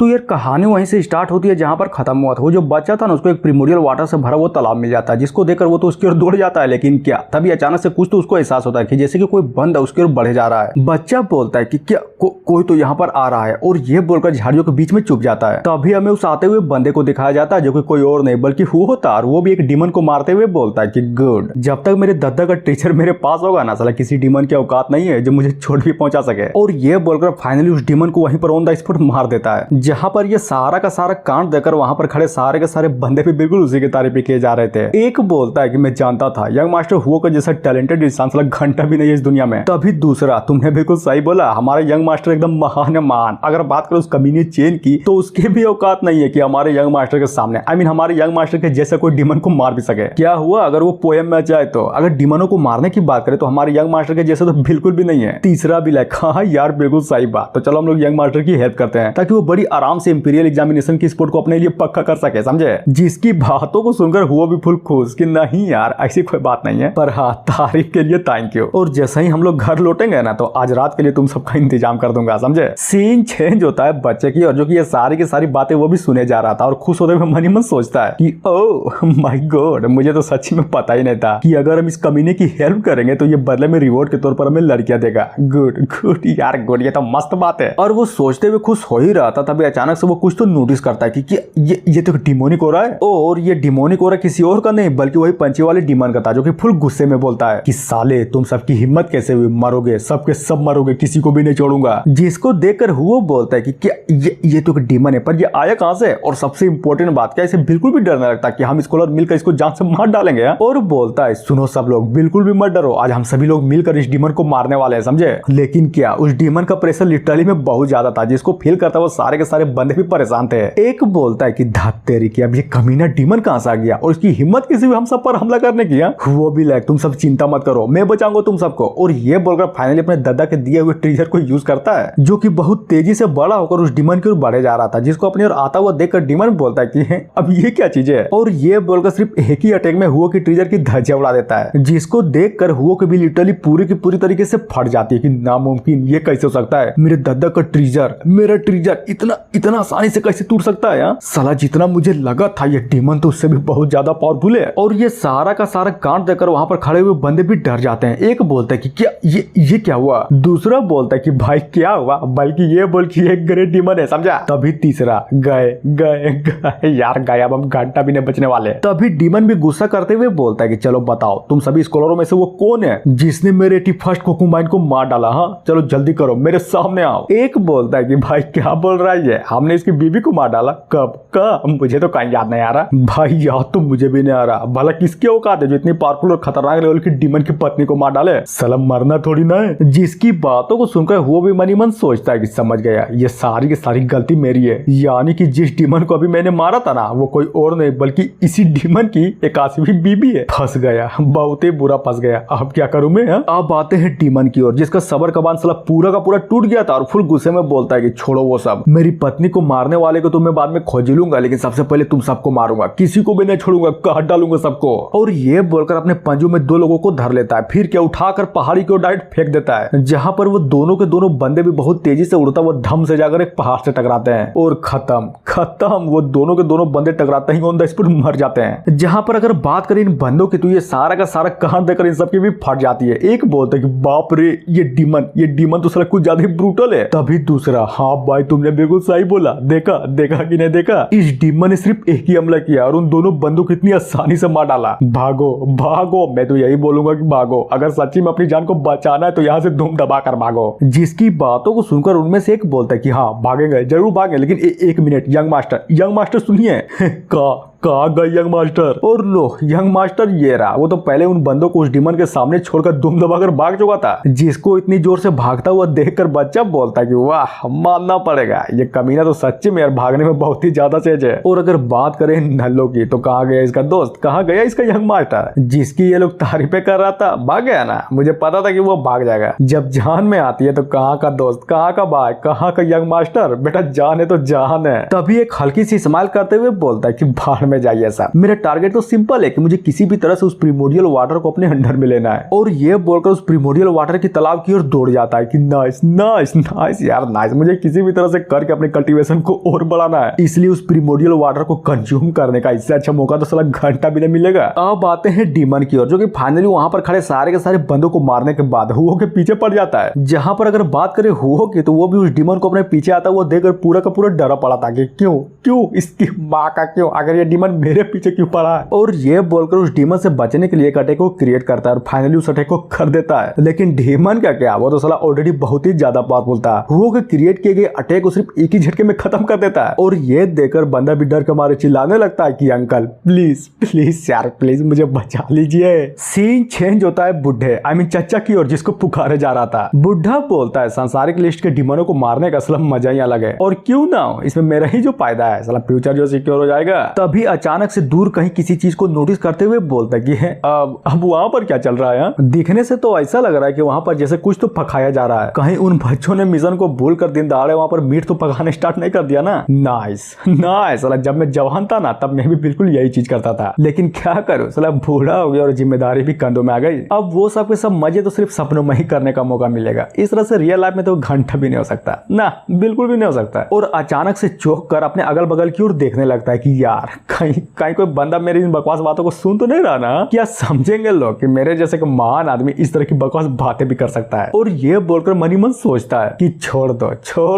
तो यार कहानी वहीं से स्टार्ट होती है जहां पर खत्म हुआ था। वो जो बच्चा था ना उसको एक प्रिमोडियल वाटर से भरा वो तालाब मिल जाता है, जिसको देखकर वो तो उसकी ओर दौड़ जाता है। लेकिन क्या तभी अचानक से कुछ तो उसको एहसास होता है कि जैसे कि कोई बंदा उसकी ओर बढ़े जा रहा है। बच्चा बोलता है कि क्या कोई तो यहाँ पर आ रहा है, और ये बोलकर झाड़ियों के बीच में चुप जाता है। तभी हमें उस आते हुए बंदे को दिखाया जाता है जो कि कोई और नहीं बल्कि वो होता है, और वो भी एक डीमन को मारते हुए बोलता है कि गुड, जब तक मेरे दादा का टीचर मेरे पास होगा ना, साला किसी डीमन की औकात नहीं है जो मुझे चोट भी पहुंचा सके। और ये बोलकर फाइनली उस डीमन को वहीं पर ऑन द स्पॉट मार देता है। जहां पर ये सारा का सारा कांड देकर वहां पर खड़े सारे के सारे बंदे भी बिल्कुल उसी की तारीफ किए जा रहे थे। एक बोलता है कि मैं जानता था यंग मास्टर हुओ का जैसा टैलेंटेड इंसान साला घंटा भी नहीं है इस दुनिया में। तभी दूसरा, तुमने बिल्कुल सही बोला, हमारे यंग मास्टर एकदम महान मान। अगर बात करो उस कमीने चेन की तो उसकी भी औकात नहीं है कि हमारे यंग मास्टर के सामने, आई मीन हमारे यंग मास्टर के जैसा कोई डीमन को मार भी सके। क्या हुआ अगर वो पोएम में जाए तो, अगर डीमनों को मारने की बात करें तो हमारे यंग मास्टर के जैसा तो बिल्कुल भी नहीं है। तीसरा भी लाइक हाँ यार बिल्कुल सही बात, तो चलो हम लोग यंग मास्टर की हेल्प करते हैं ताकि वो बड़ी आराम से इंपीरियल एग्जामिनेशन की स्पोर्ट को अपने लिए पक्का कर सके, समझे। जिसकी बातों को सुनकर हुआ भी फुल खुश कि नहीं यार ऐसी कोई बात नहीं है, पर हाँ तारीफ के लिए थैंक यू। और जैसे ही हम लोग घर लौटेंगे ना तो आज रात के लिए तुम सबका इंतजाम कर दूंगा, समझे। सीन चेंज होता है बच्चे की, और जो कि ये सारी की सारी बातें वो भी सुने जा रहा था और खुश होते हुए मन ही मन सोचता है कि ओह माय गॉड, मुझे तो सच्ची में पता ही नहीं था कि अगर हम इस कमीने की हेल्प करेंगे तो ये बदले में रिवॉर्ड के तौर पर हमें लड़कियां देगा। गुड गुड यार गुड, ये तो मस्त बात है। और वो सोचते हुए खुश हो ही रहा था तभी अचानक से वो कुछ तो नोटिस करता है कि ये तो डिमोनिक हो रहा है। और ये डिमोनिक हो रहा है किसी और का नहीं बल्कि वही पंचे वाले डीमन का था, जो कि फुल गुस्से में बोलता है कि साले तुम सबकी हिम्मत कैसे हुई, मरोगे सबके सब मरोगे, किसी को भी नहीं छोड़ूंगा। जिसको देखकर वो बोलता है कि क्या ये तो डीमन है, पर ये आया कहां से, और सबसे इंपॉर्टेंट बात क्या, इसे बिल्कुल भी डर नहीं लगता कि हम इसको मिलकर इसको जान से मार डालेंगे। और बोलता है सुनो सब लोग बिल्कुल भी मत डरो, आज हम सभी लोग मिलकर इस डीमन को मारने वाले हैं, समझे। लेकिन क्या उस डीमन का प्रेशर लिटरली में बहुत ज्यादा था, जिसको फील करता वो सारे के सारे बंदे भी परेशान थे। एक बोलता है कि धात तेरी की, अब ये कमीना डीमन कहां से आ गया और इसकी हिम्मत किसी भी हम सब पर हमला करने की। वो भी लाइक तुम सब चिंता मत करो, मैं बचाऊंगा तुम सबको। और ये बोलकर फाइनली अपने दादा के दिए हुए ट्रीजर को यूज करता है, जो कि बहुत तेजी से बड़ा होकर उस डीमन की ओर बढ़े जा रहा था, जिसको अपनी ओर आता हुआ देखकर डीमन बोलता है कि अब ये क्या चीज है। और ये बोलकर सिर्फ एक ही अटैक में हुओ की ट्रीजर की धज्जियां उड़ा देता है, जिसको देखकर हुओ की भी लिटरली पूरी की पूरी तरीके से फट जाती है कि नामुमकिन, ये कैसे हो सकता है, मेरे दादा का ट्रीजर, मेरा ट्रीजर इतना आसानी से कैसे टूट सकता है। साला जितना मुझे लगा था ये डीमन तो उससे भी बहुत ज्यादा पावरफुल है। और ये सारा का सारा कांड देखकर वहां पर खड़े हुए बंदे भी डर जाते हैं। एक बोलता है कि क्या ये क्या हुआ, दूसरा बोलता है कि भाई क्या हुआ, बल्कि ये बोल कि एक ग्रेट डीमन है, समझा। तभी तीसरा गए यार गए, अब हम घंटा भी नहीं बचने वाले। तभी डीमन भी गुस्सा करते हुए बोलता है कि चलो बताओ तुम सभी स्कॉलरों में से वो कौन है जिसने मेरे 81st कोकुमाइन को मार डाला, हाँ चलो जल्दी करो मेरे सामने आओ। एक बोलता है कि भाई क्या बोल रहा है, हमने इसकी बीबी को मार डाला, कब मुझे तो कहीं याद नहीं आ रहा। भाई याद तो मुझे भी नहीं आ रहा, भला किसकी औकात है जो इतनी पावरफुल और खतरनाक लेवल की डीमन की पत्नी को मार डाले, सलम मरना थोड़ी ना है। जिसकी बातों को सुनकर वो भी मनी मन सोचता है कि समझ गया ये सारी की सारी गलती मेरी है, यानी कि जिस डीमन को अभी मैंने मारा था ना वो कोई और नहीं बल्कि इसी डीमन की 81वीं बीबी है। फंस गया, बहुत ही बुरा फंस गया, अब क्या करूं मैं। अब आते हैं डीमन की ओर, जिसका सबर का बांध साला पूरा का पूरा टूट गया था और फुल गुस्से में बोलता है कि छोड़ो वो सब, मेरी पत्नी को मारने वाले को तो मैं बाद में खोज लूंगा, लेकिन सबसे पहले तुम सबको मारूंगा, किसी को भी नहीं छोड़ूंगा, काट डालूंगा सबको। और ये बोलकर अपने पंजों में 2 लोगों को धर लेता है, फिर क्या उठाकर पहाड़ी की ओर डायरेक्ट फेंक देता है, जहां पर वो दोनों के दोनों बंदे भी बहुत तेजी से उड़ता हुआ धम से जाकर एक पहाड़ से टकराते हैं और खत्म वो दोनों के दोनों बंदे टकराते ही ऑन द स्पॉट मर जाते हैं। जहां पर अगर बात करें इन बंदों की तो ये सारा का सारा कांड देखकर इन सबकी भी फट जाती है। एक बोलता है कि बाप रे ये डीमन तो साला कुछ ज्यादा ही ब्रूटल है। तभी दूसरा, हाँ भाई तुमने बिल्कुल सही बोला, देखा कि नहीं देखा, इस डीमन ने सिर्फ एक ही हमला किया और उन दोनों बंदों को इतनी आसानी से मार डाला। भागो, मैं तो यही बोलूंगा कि भागो, अगर सच्ची में अपनी जान को बचाना है तो यहाँ से धूम दबा कर भागो। जिसकी बातों को सुनकर उनमें से एक बोलता है कि हाँ भागेंगे, जरूर भागेंगे, लेकिन एक मिनट यंग मास्टर सुनिए। कहा गए यंग मास्टर, और लो यंग मास्टर ये रहा। वो तो पहले उन बंदों को उस डीमन के सामने छोड़कर दुम दबाकर भाग चुका था, जिसको इतनी जोर से भागता हुआ देखकर बच्चा बोलता है कि वाह मानना पड़ेगा, ये कमीना तो सच्ची में यार भागने में बहुत ही ज्यादा तेज है। और अगर बात करें नल्लो की तो कहाँ गया इसका दोस्त, कहाँ गया इसका यंग मास्टर, जिसकी ये लोग तारीफें कर रहा था, भाग गया ना। मुझे पता था कि वो भाग जाएगा, जब जान में आती है तो कहाँ का दोस्त, कहाँ का भाई, कहाँ का यंग मास्टर, बेटा जान है तो जान है। तभी एक हल्की सी स्माइल करते हुए बोलता है कि भाड़ में जाइए साहब, मेरा टारगेट तो सिंपल है कि मुझे किसी भी तरह से उस प्रिमोडियल वाटर को अपने अंडर में लेना है। और ये बोलकर उस प्रिमोडियल वाटर की तालाब की ओर दौड़ जाता है कि नाइस नाइस नाइस यार नाइस, मुझे किसी भी तरह से करके अपने कल्टीवेशन को और बढ़ाना है, इसलिए उस प्रिमोडियल वाटर को कंज्यूम करने का इससे अच्छा मौका तो साला घंटा भी नहीं मिलेगा। अब आते हैं डीमन की ओर, जो कि फाइनली वहां पर खड़े सारे के सारे बंदों को मारने के बाद हुओ के पीछे पड़ जाता है। जहां पर अगर बात करें हुओ की, तो वो भी उस डीमन को अपने पीछे आता हुआ देखकर पूरा का पूरा डरा पड़ा था कि क्यों क्यों इसकी माँ का क्यों, अगर ये डीमन मेरे पीछे क्यों पड़ा है। और ये बोलकर उस डीमन से बचने के लिए एक अटैक को क्रिएट करता है और फाइनली उस अटैक को कर देता है। लेकिन डीमन का क्या, वो तो साला ऑलरेडी बहुत ही ज्यादा पावरफुल था। हुओ के क्रिएट किए गए अटैक को सिर्फ एक ही झटके में खत्म कर देता है। और ये देखकर बंदा भी डर के मारे चिल्लाने लगता है कि अंकल प्लीज प्लीज यार प्लीज मुझे बचा लीजिए। सीन चेंज होता है बुढ़े आई मीन चचा की ओर, जिसको पुकारे जा रहा था। बुढ़ा बोलता है सांसारिक लिस्ट के डीमनों को मारने का असला मजा ही अलग है, और क्यों ना हो, इसमें मेरा ही जो फायदा है, साला फ्यूचर जो सिक्योर हो जाएगा। तभी अचानक से दूर कहीं किसी चीज को नोटिस करते हुए बोलता है कि अब वहां पर क्या चल रहा है। दिखने से तो ऐसा लग रहा है कि वहां पर जैसे कुछ तो पकाया जा रहा है, कहीं उन बच्चों ने मिशन को भूल कर दिन दहाड़े वहां पर मीट तो पकाने स्टार्ट नहीं कर दिया ना। नाइस नाइस, साला जब मैं जवान था ना तब मैं भी बिल्कुल यही चीज करता था, लेकिन क्या करूं साला बूढ़ा हो गया और जिम्मेदारी भी कंधों में आ गई। अब वो सब के सब मजे तो सिर्फ सपनों में ही करने का मौका मिलेगा, इस तरह से रियल लाइफ में तो घंटा भी नहीं हो सकता ना, बिल्कुल भी नहीं हो सकता। और अचानक से चौंक कर अपने अगल बगल की ओर देखने लगता है कि यार कहीं कहीं कोई बंदा मेरी इन बकवास बातों को सुन तो नहीं रहा ना, क्या समझेंगे लोग कि मेरे जैसे कि महान आदमी इस तरह की बकवास बातें भी कर सकता है। और ये बोलकर मन ही मन सोचता है कि छोड़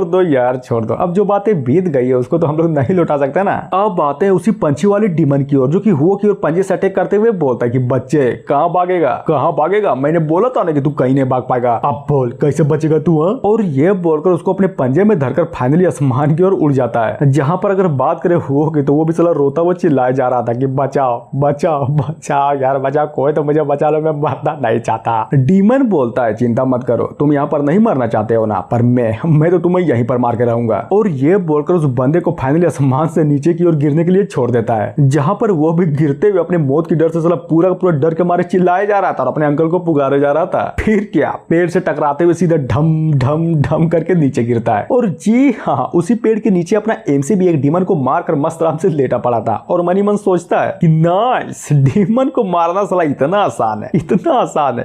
दो यार छोड़ दो, अब जो बातें बीत गई है उसको तो हम लोग नहीं लौटा सकते ना। अब बातें उसी पंछी वाली डीमन की ओर, जो कि हुओ की ओर पंजे से अटैक करते हुए बोलता है कि बच्चे कहाँ भागेगा, मैंने बोला था ना कि तू कहीं नहीं भाग पाएगा, अब बोल कैसे बचेगा तू। और ये बोलकर उसको अपने पंजे में धरकर फाइनली आसमान की ओर उड़ जाता है। जहां पर अगर बात करें हुओ की, तो वो भी साला रोता हुआ चिल्लाया जा रहा था कि बचाओ बचाओ बचाओ यार बचाओ, कोई तो मुझे बचा लो, मैं मरना नहीं चाहता। डीमन बोलता है चिंता मत करो, तुम यहाँ पर नहीं मरना चाहते हो ना, पर मैं तो तुम्हें यहीं पर मार के रहूंगा। और ये बोलकर उस बंदे को फाइनली आसमान से नीचे की ओर गिरने के लिए छोड़ देता है, जहां पर वो भी गिरते हुए अपने मौत की डर से साला पूरा पूरा डर के मारे चिल्लाया जा रहा था और अपने अंकल को पुकारे जा रहा था। फिर क्या, पेड़ से टकराते हुए सीधा ढम ढम ढम करके नीचे गिरता है। और जी हाँ, उसी पेड़ के नीचे अपना एमसी भी एक डीमन को मारकर मस्त आराम से लेटा पड़ा था। और मन ही मन सोचता है कि नाइस, डीमन को मारना साला इतना आसान है,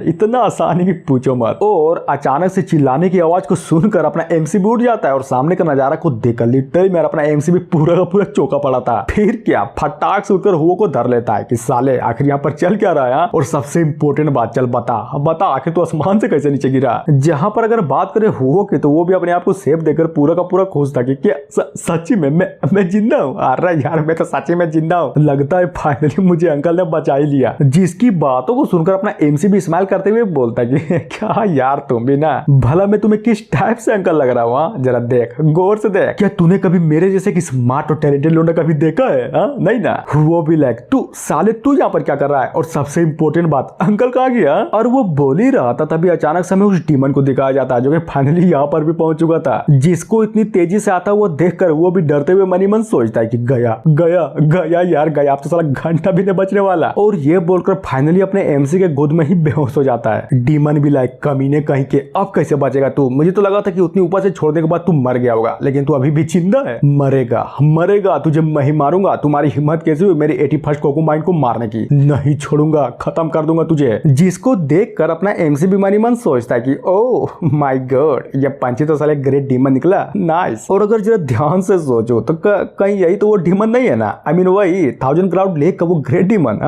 इतना आसान है कि पूछो मत। और अचानक से चिल्लाने की आवाज को सुनकर अपना एमसी भी उठ जाता है और सामने का नजारा को देखकर लिटरली मेरा अपना एमसी भी पूरा का पूरा चौका पड़ा था। फिर क्या, फटाक से उठकर हुओ को धर लेता है कि साले आखिर यहाँ पर चल क्या रहा है। और सबसे इंपॉर्टेंट बात, चल बता आखिर तो आसमान से कैसे नीचे गिरा। जहां पर अगर बात करें हुओ की, तो वो भी अपने आप को सेफ देकर पूरा का पूरा खुश था कि क्या सच्ची में मैं जिंदा हूँ। अरे यार मैं तो सच्ची में जिंदा हूँ, लगता है फाइनली मुझे अंकल ने बचा ही लिया। जिसकी बातों को सुनकर अपना एमसी भी स्माइल करते हुए बोलता है कि क्या यार तुम भी ना, भला मैं तुम्हें किस टाइप से अंकल लग रहा हूँ, जरा देख गौर से देख, क्या तूने कभी मेरे जैसे कि स्मार्ट और टैलेंटेड लोगों कभी देखा है? नहीं ना। वो भी लाइक तू साले तू यहाँ पर क्या कर रहा है, और सबसे इंपॉर्टेंट बात अंकल कहाँ गया। और वो बोल ही रहा था तभी अचानक से हमें उस डीमन को दिखाया जाता है, जो कि फाइनली यहाँ पर भी पहुंच चुका था। जिसको इतनी तेजी से आता हुआ देखकर वो भी डरते हुए मन ही मन सोचता है कि गया यार गया, अब तो साला घंटा भी नहीं बचने वाला। और ये बोलकर फाइनली अपने एमसी के गोद में ही बेहोश हो जाता है। डीमन भी लाइक कमीने कहीं के, अब कैसे बचेगा तू, मुझे तो लगा था कि उतनी ऊपर से छोड़ने के बाद तू मर गया होगा, लेकिन तू अभी भी जिंदा है। मरेगा तुझे मैं ही मारूंगा। तुम्हारी हिम्मत कैसे हुई मेरी 81st कोको माइन को मारने की, नहीं छोड़ूंगा, खत्म कर दूंगा तुझे। जिसको देखकर अपना एमसी भी मन ही मन सोचता है कि ओह माय गॉड, ये पंछी तो साले ग्रेट डीमन निकला, नाइस। और अगर जरा ध्यान से सोचो तो कहीं यही तो वो डीमन नहीं है ना, आई मीन वही 1000 क्राउड लेक का वो ग्रेट डीमन।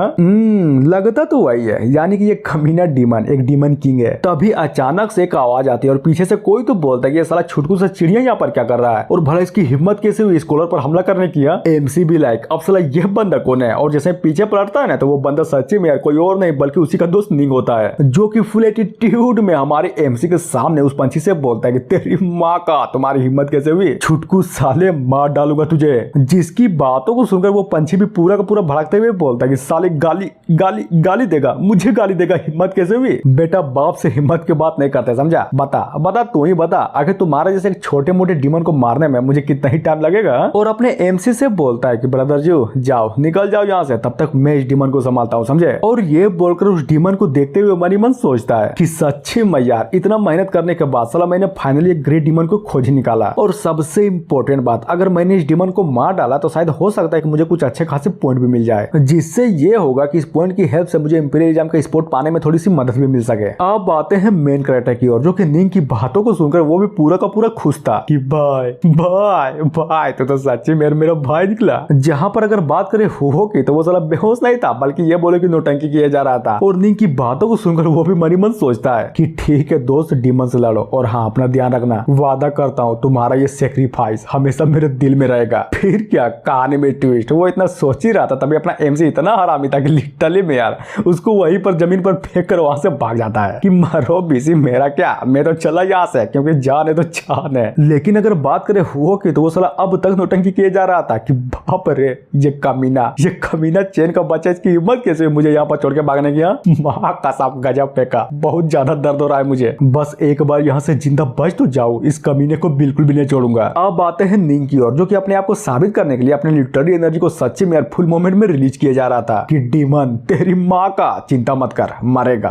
लगता तो वही है, यानी कि ये कमीना डीमन एक डीमन किंग है। तभी अचानक से एक आवाज आती है और पीछे से कोई तो बोलता है कि ये साला छुटकू सा चिड़िया यहाँ पर क्या कर रहा है, और भला इसकी हिम्मत कैसे हुई स्कॉलर पर हमला करने की। एमसी भी लाइक अब साला ये बंदा कौन है, और जैसे पीछे पलटता है ना तो वो बंदा सच्ची में कोई और नहीं बल्कि उसी का दोस्त निंग होता है, जो कि फुल एटीट्यूड में हमारे एमसी के सामने उस पंछी से बोलता है कि तेरी माँ का, तुम्हारी हिम्मत कैसे हुई, छुटकू साले मार डालूंगा तुझे। जिसकी बातों को सुनकर वो पंछी भी पूरा का पूरा भड़कते हुए बोलता है कि साले गाली देगा, मुझे गाली देगा, हिम्मत कैसे हुई। बेटा बाप से हिम्मत की बात नहीं करते, समझा। बता तू ही बता, आखिर तुम्हारे जैसे छोटे मोटे डीमन को मारने में मुझे कितना ही टाइम लगेगा। और अपने एमसी से बोलता है कि ब्रदर जी जाओ, निकल जाओ यहाँ से, तब तक मैं इस डीमन को संभालता हूँ, समझे। और ये बोलकर उस डीमन को देखते हुए मन ही मन सोचता है कि सच्ची में यार इतना मेहनत करने के बाद साला मैंने फाइनली एक ग्रेट डीमन को खोज निकाला। और सबसे इंपॉर्टेंट बात, अगर मैंने इस डीमन को मार डाला तो शायद हो सकता है कि मुझे कुछ अच्छे खासे पॉइंट भी मिल जाए, जिससे ये होगा कि इस पॉइंट की हेल्प से मुझे इंपीरियल एग्जाम का स्पोर्ट पाने में थोड़ी सी मदद भी मिल सके। अब आते हैं मेन कैरेक्टर की ओर, जो कि निंग की बातों को सुनकर वो भी पूरा का पूरा खुश था कि भाई भाई भाई तो सच्ची मेरा भाई निकला। जहां पर अगर बात करें हुओ की तो वो साला बेहोश नहीं था, बल्कि ये बोले कि नौटंकी किया जा रहा था। और निंग की बातों को सुनकर वो भी मनी मन सोचता है कि ठीक है दोस्त, डीमन से लड़ो और हाँ अपना ध्यान रखना, वादा करता हूँ तुम्हारा ये सेक्रीफाइस हमेशा मेरे दिल में रहेगा। फिर क्या कहानी में ट्विस्ट, वो इतना सोच ही रहा था तभी अपना एमसी इतना हरामी था कि लिटरली में यार उसको वहीं पर जमीन पर फेंक कर वहां से भाग जाता है कि मारो बीसी मेरा क्या, मैं तो चला यहाँ से क्योंकि जान है तो जान है। लेकिन अगर बात करें हुओ की तो वो साला अब तक नौटंकी किए जा रहा था कि बाप रे ये कमीना चेन का बच्चा, इसकी हिम्मत कैसे मुझे यहाँ पर छोड़ के भागने की। माँ कसम गजब फेंका, बहुत ज्यादा दर्द हो रहा है मुझे, बस एक बार यहाँ से जिंदा बच तो जाओ, इस कमीने को बिल्कुल भी नहीं छोड़ूंगा। अब आते हैं निंग की ओर, जो कि अपने आप को साबित करने के लिए अपने लिटररी एनर्जी को सच्चे में फुल मोमेंट में रिलीज किया जा रहा था कि डीमन तेरी माँ का चिंता मत कर, मरेगा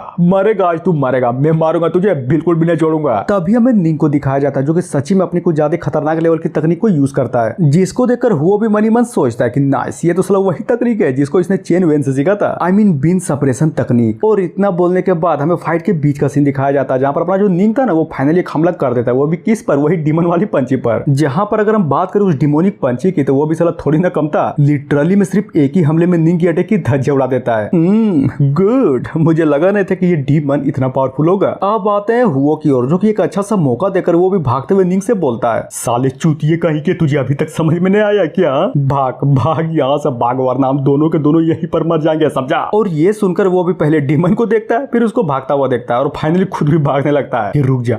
आज तू मरेगा, मैं मारूंगा तुझे, बिल्कुल भी नहीं छोड़ूंगा। तभी हमें निंग को दिखाया जाता है जो कि सच्ची में अपनी कुछ ज्यादा खतरनाक लेवल की तकनीक को यूज करता है, जिसको देखकर हुआ भी मनी मन सोचता है कि नाइस, ये तो साला वही तकनीक है जिसको इसने चेन वेन से सीखा था, आई मीन बीन सपरेशन तकनीक। और इतना बोलने के बाद हमें फाइट के बीच का सीन दिखाया जाता है जहां पर अपना जो निंग था ना वो फाइनली एक हमला कर देता है, वो भी किस पर, वही डीमन वाली पंची पर। जहां पर अगर हम बात करें उस डिमोनिक पंची की तो वो भी साला थोड़ी ना कम था, लिटरली में सिर्फ एक ही हमले में निंग की अटैक की धज्जियां उड़ा देता है। गुड, मुझे लगा नहीं था कि ये डीमन इतना पावरफुल होगा। अब आते हैं हुओ की ओर, जो कि एक अच्छा सा मौका देकर वो भी भागते हुए निंग से बोलता है, साले चूतिए कहीं के, तुझे अभी तक समझ में नहीं आया क्या? भाग यहाँ से भाग, वरना हम दोनों के दोनों यहीं पर मर जाएंगे, समझा? और ये सुनकर वो भी पहले डीमन को देखता है, फिर उसको भागता हुआ देखता है और फाइनली खुद भी भागने लगता है कि रुक जा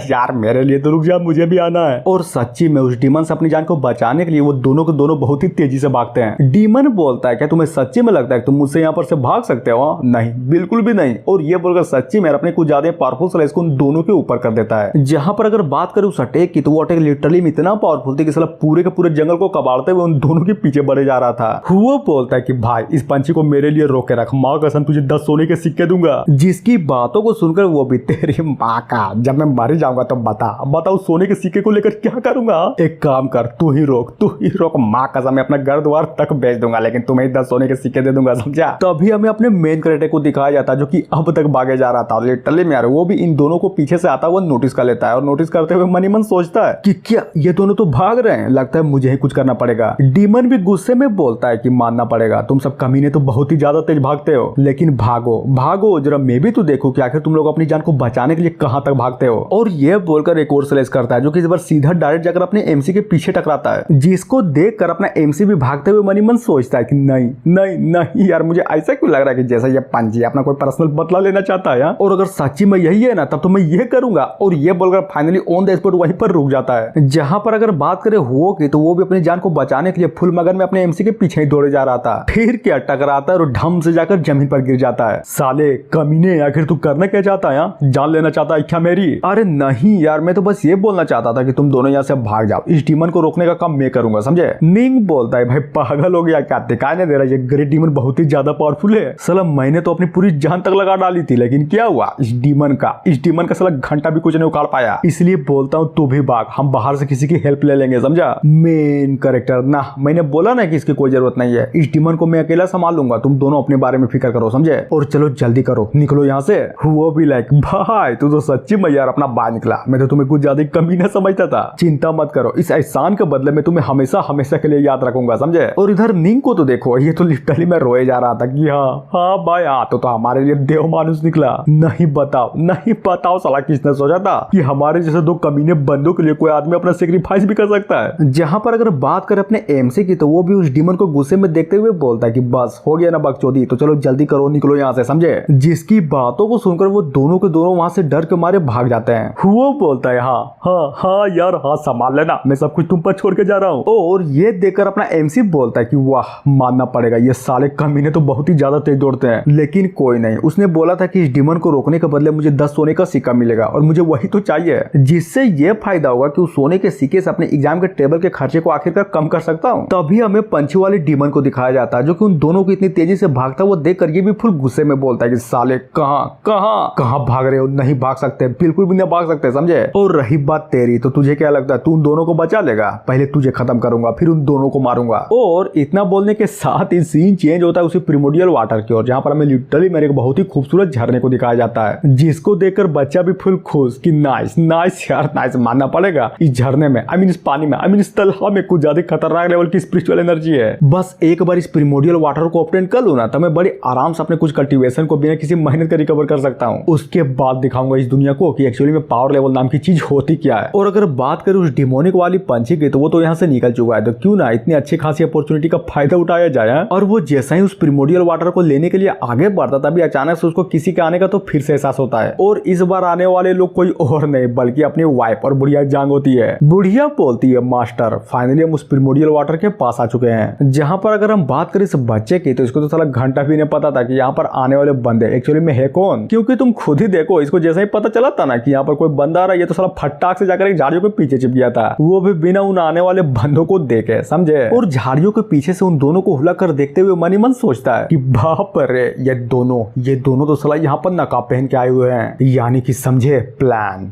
यार, मेरे लिए तो रुक जा, मुझे भी आना है। और सच्ची में उस डीमन से अपनी जान को बचाने के लिए वो दोनों के दोनों बहुत ही तेजी से भागते हैं। डीमन बोलता है क्या तुम्हें सच्ची में लगता है कि तुम मुझसे यहाँ पर से भाग सकते हो? नहीं, बिल्कुल भी नहीं। और ये बोलकर सच्ची में अपने कुछ ज्यादा पावरफुल स्लेस को उन दोनों के ऊपर कर देता है। जहां पर अगर बात करें उस अटैक की तो वो अटैक लिटरली में इतना पावरफुल थी कि साला पूरे के पूरे जंगल को कबाड़ते हुए उन दोनों के पीछे बढ़े जा रहा था। हुआ बोलता है कि भाई इस पंछी को मेरे लिए रोके रख, माँ कसम तुझे 10 सोने के सिक्के दूंगा। जिसकी बातों को सुनकर वो भी, तेरी माँ का, जब मैं मर जाऊंगा तो बता उस सोने के सिक्के को लेकर क्या करूंगा? एक काम कर, तू ही रोक, माँ कसम मैं अपना घर द्वार तक बेच दूंगा, लेकिन तुम्हें 10 सोने के सिक्के दे दूंगा, समझा? तभी हमें अपने मेन कैरेक्टर को दिखाया जाता है जो कि अब तक भागे जा रहा था। लिटरली में यार वो भी इन दोनों को पीछे से आता हुआ नोटिस कर लेता है और नोटिस करते हुए मनी मन सोचता है कि क्या ये दोनों तो भाग रहे हैं, लगता है मुझे ही कुछ करना पड़ेगा। डीमन भी गुस्से में बोलता है कि मानना पड़ेगा, तुम सब कमीने तो बहुत ही ज्यादा तेज भागते हो, लेकिन भागो जरा, मैं भी तो देखो कि आखिर तुम लोग अपनी जान को बचाने के लिए कहां तक भागते हो। और ये बोलकर एक और स्लेस करता है जो कि इस बार सीधा डायरेक्ट जाकर अपने एमसी के पीछे टकराता है, जिसको देखकर अपना एमसी भी भागते हुए मनी मन सोचता है कि नहीं यार, मुझे ऐसा क्यों लग रहा है कि जैसा ये पंजी अपना कोई पर्सनल बदला लेना चाहता है यार? और अगर सच्ची में यही है ना तब तो मैं ये करूंगा। और ये बोलकर फाइनली ऑन द स्पॉट वहीं पर रुक जाता है। जहां पर अगर बात करें हुओ की तो वो भी अपनी जान को बचाने के लिए फुल मगन में अपने एमसी के पीछे ही दौड़े जा रहा था। फिर क्या टकराता है और ढम से जाकर जमीन पर गिर जाता है। साले कमीने, आखिर तू करना क्या चाहता है? जान लेना चाहता है क्या मेरी? अरे नहीं यार, मैं तो बस ये बोलना चाहता था कि तुम दोनों यहाँ से भाग जाओ, इस डीमन को रोकने का काम मैं करूंगा, समझे? निंग बोलता है भाई पागल हो गया क्या, दिखाई नहीं दे रहा ये ग्रेट डीमन बहुत ही ज्यादा पावरफुल है। साला मैंने तो अपनी पूरी जान तक लगा डाली थी, लेकिन क्या हुआ, इस डीमन का साला घंटा भी कुछ नहीं उखाड़ पाया। इसलिए बोलता हूँ तू भी भाग, हम बाहर से किसी की हेल्प ले लेंगे, समझा? मेन कैरेक्टर ना, मैंने बोला ना कि इसकी कोई जरूरत नहीं है, इस डीमन को मैं अकेला संभाल लूंगा, तुम दोनों अपने बारे में फिक्र करो, समझे? और चलो जल्दी करो, निकलो यहाँ से। वो भी लाइक भाई तू तो सच्ची में यार अपना बाहर निकला, मैं तो तुम्हें कुछ ज्यादा कमीना समझता था। चिंता मत करो, इस एहसान के बदले में तुम्हें हमेशा के लिए याद रखूंगा, समझे? और इधर निंग को तो देखो, ये तो लिटरली मैं रोए जा रहा था कि हाँ भाई तो हमारे लिए देव मानुस निकला। नहीं बताओ साला किसने सोचा था कि हमारे जैसे दो कमीने बंदों के लिए कोई आदमी अपना सेक्रीफाइस भी कर सकता है। जहां पर अगर बात करें अपने एमसी की तो वो भी उस डीमन को गुस्से में देखते हुए बोलता है कि बस हो गया ना बकचोदी, तो चलो जल्दी करो, निकलो यहाँ से, समझे? जिसकी बातों को सुनकर वो दोनों के दोनों वहां से डर के मारे भाग जाते हैं। वो बोलता है हाँ यार संभाल लेना, मैं सब कुछ तुम पर छोड़ के जा रहा हूँ। और ये देखकर अपना एमसी बोलता है कि वाह, मानना पड़ेगा ये साले कमीने तो बहुत ही ज्यादा तेज दौड़ते हैं, लेकिन कोई नहीं, उसने बोला था कि इस डीमन को रोकने के बदले मुझे 10 सोने का सिक्का मिलेगा और मुझे वही तो चाहिए, जिससे ये फायदा होगा कि उस सोने के सिक्के से अपने एग्जाम के टेबल के खर्चे को आखिरकार कम कर सकता हूँ। तभी हमें पंछी वाले डीमन को दिखाया जाता है जो कि उन दोनों को इतनी तेजी से भागता वो देख कर ये भी फुल गुस्से में बोलता है कि साले कहाँ भाग रहे हो, नहीं भाग सकते, बिल्कुल भी नहीं भाग सकते, समझे? और रही बात तेरी, तो तुझे क्या लगता है तू उन दोनों को बचा लेगा? पहले तुझे खत्म करूंगा, फिर उन दोनों को मारूंगा। और इतना बोलने के साथ ही सीन चेंज होता है उसी प्रिमोडियल वाटर की ओर, जहाँ पर हमें लिटरली मेरे को बहुत ही खूबसूरत झरने को दिखाया जाता है, जिसको देखकर बच्चा भी फुल खुश कि नाइस नाइस यार नाइस, मानना पड़ेगा इस झरने में इस पानी में इस तालाब में कुछ ज्यादा खतरनाक लेवल की स्पिरिचुअल एनर्जी है। बस एक बार इस प्रिमोडियल वाटर को ऑब्टेन कर लूं ना, तो मैं बड़े आराम से अपने कुछ कल्टीवेशन को बिना किसी मेहनत के रिकवर कर सकता हूँ। उसके बाद दिखाऊंगा इस दुनिया को कि एक्चुअली में पावर लेवल नाम की चीज होती क्या है। और अगर बात करें उस डिमोनिक वाली पंछी की, तो वो तो यहाँ से निकल चुका है, तो क्यों ना इतनी अच्छी खासी अपॉर्चुनिटी का फायदा उठाया जाए। और वो जैसा ही उस प्रिमोडियल वाटर को लेने के लिए आगे बढ़ता, तभी अचानक से उसको किसी के आने का तो फिर से एहसास होता है। और इस बार आने वाले लोग कोई और नहीं बल्कि अपनी वाइफ और बुढ़िया जांग होती है। बुढ़िया बोलती है, मास्टर फाइनली हम उस प्रिमोडियल वाटर के पास आ चुके हैं। जहां पर अगर हम बात करें इस बच्चे की, तो इसको तो साला घंटा भी नहीं पता था कि यहाँ पर आने वाले बंदे एक्चुअली में है कौन। क्योंकि तुम खुद ही देखो, इसको जैसा ही पता चला था ना कि यहाँ पर कोई बंदा आ रहा है, ये तो साला फटाक से जाकर एक झाड़ियों के पीछे छिप गया था, वो भी बिना उन आने वाले बंदों को देखे, समझे। और झाड़ियों के पीछे से उन दोनों को हुला कर देखते हुए मन ही मन सोचता है कि बाप रे, ये दोनों तो साला यहाँ पर नकाब पहन के आए हुए हैं, यानी कि समझे प्लान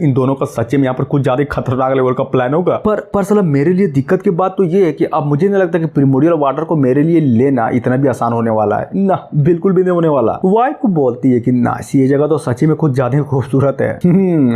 इन दोनों का सच्चे में यहाँ पर कुछ ज्यादा खतरनाक लेवल का प्लान होगा। पर साला मेरे लिए दिक्कत की बात तो ये है कि अब मुझे नहीं लगता कि प्रिमोडियल वाटर को मेरे लिए लेना इतना भी आसान होने वाला है ना, बिल्कुल भी नहीं होने वाला। वाइफ को बोलती है कि ना, ये जगह तो सच्ची में कुछ ज्यादा खूबसूरत है।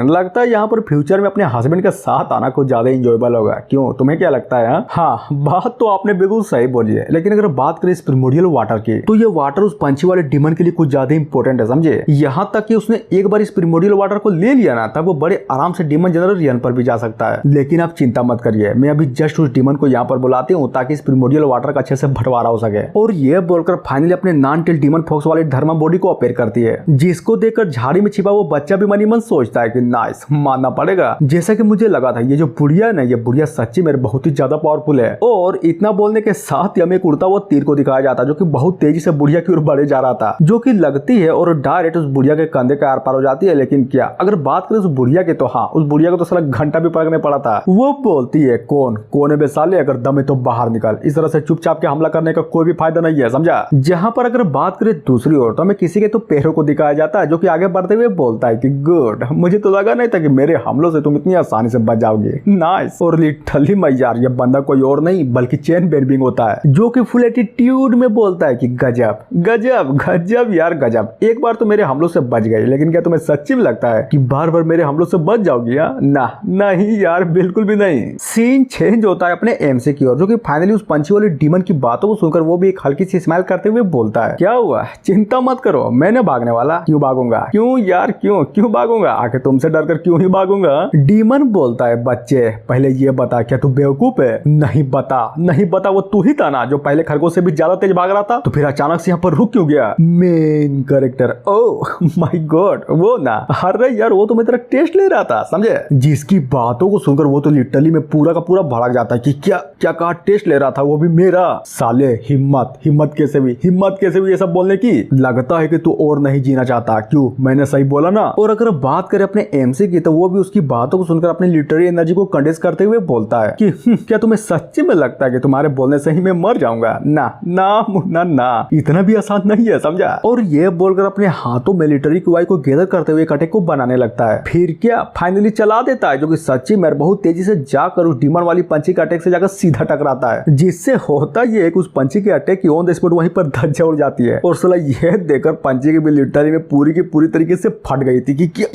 लगता है यहाँ पर फ्यूचर में अपने हस्बैंड के साथ आना कुछ ज्यादा इंजॉयबल होगा। क्यों, तुम्हें क्या लगता है? हाँ, बात तो आपने बिल्कुल सही बोली है। लेकिन अगर बात करें इस प्रिमोडियल वाटर की, तो ये वाटर उस पंछी वाले डिमन के लिए कुछ ज्यादा इंपॉर्टेंट है, समझे। यहाँ तक कि उसने एक बार इस प्रिमोडियल वाटर को ले लिया ना, तब वो बड़े आराम से डिमन जनरल रियन पर भी जा सकता है। लेकिन आप चिंता मत करिए, मैं अभी जस्ट उस डिमन को यहाँ पर बुलाती हूँ ताकि इस प्रिमोडियल वाटर का अच्छे से बंटवारा हो सके। और ये बोलकर फाइनली अपने नॉन टेल डिमन फॉक्स वाले धर्मा बॉडी को अपेयर करती है, जिसको देखकर झाड़ी में छिपा वो बच्चा भी मन ही मन सोचता है कि नाइस, मानना पड़ेगा जैसा कि मुझे लगा था, ये जो बुढ़िया है ना, ये बुढ़िया सच्ची मेरे बहुत ही ज्यादा पावरफुल है। और इतना बोलने के साथ ही हमें एक उड़ता हुआ तीर को दिखाया जाता जो कि बहुत तेजी से बुढ़िया की ओर बढ़े जा रहा था, जो कि लगती है और डायरेक्ट उस बुढ़िया के कंधे के आर पार हो जाती है। लेकिन क्या अगर बात करें उस बुढ़िया की, तो हाँ, उस बुढ़िया को तो साला घंटा भी पकड़ने पड़ा था। वो बोलती है, कौन है बे साले, अगर दम है तो बाहर निकल। इस तरह से चुपचाप के हमला करने का कोई भी फायदा नहीं है, समझा। जहां पर अगर बात करें दूसरी ओर, तो हमें किसी के तो पैरों को दिखाया जाता है, जो कि आगे बढ़ते हुए बोलता है कि गुड, मुझे तो लगा नहीं था कि मेरे हमलों से तुम इतनी आसानी से बच जाओगे, नाइस। और लिटरली मैं यार, ये बंदा कोई और नहीं बल्कि चेन बेरबिंग होता है, जो कि फुल एटीट्यूड में बोलता है कि गजब गजब गजब यार गजब, एक बार तो मेरे हमलों से बच गई, लेकिन क्या तुम्हें सच्ची में लगता है कि बार बार मेरे हमलों से बच जाओगी? ना, नहीं यार, बिल्कुल भी नहीं। सीन चेंज होता है अपने एमसी की ओर, जो कि फाइनली उस पंछी वाली डिमन की बातों को सुनकर वो भी एक हल्की सी स्माइल करते हुए बोलता है, क्या हुआ, चिंता मत करो, मैंने भागने वाला। क्यों भागूंगा? क्यों यार, क्यों भागूंगा? आखिर तुमसे डरकर क्यों ही भागूंगा? डीमन बोलता है, बच्चे पहले ये बता, क्या तू बेवकूफ है? नहीं बता, वो तू ही था ना जो पहले खरगोश से भी ज्यादा तेज भाग रहा था, तो फिर अचानक से यहाँ पर रुक क्यों गया? Main character, oh my God, वो ना, अरे यार वो तो मेरी तरह टेस्ट ले रहा था, समझे। जिसकी बातों को सुनकर वो तो लिटरली में पूरा का पूरा भड़क जाता है कि क्या कहा, टेस्ट ले रहा था, वो भी मेरा। साले हिम्मत कैसे भी ये सब बोलने की? लगता है कि तू और नहीं जीना चाहता। क्यों, मैंने सही बोला ना। और अगर बात करें अपने एमसी की, तो वो भी उसकी बातों को सुनकर अपनी लिटरेरी एनर्जी को कंडेंस करते हुए बोलता है कि क्या तुम्हें सच्ची में लगता है कि तुम्हारे बोलने से ही मैं मर जाऊंगा? ना, इतना भी आसान नहीं है, समझा। और ये बोलकर अपने हाथों मिलिट्री की वाई को गैदर करते हुए एक अटैक को बनाने लगता है, फिर क्या फाइनली चला देता है, जो कि सच्ची में बहुत तेजी से जाकर उस डिमन वाली पंछी के अटैक से जाकर सीधा टकराता है, जिससे होता ये है कि उस पंछी के अटैक की ऑन द स्पॉट वहीं पर धज्जियां उड़ जाती है। और साला यह देखकर पंछी की भी लिटरली में पूरी की पूरी तरीके से फट गई थी कि क्या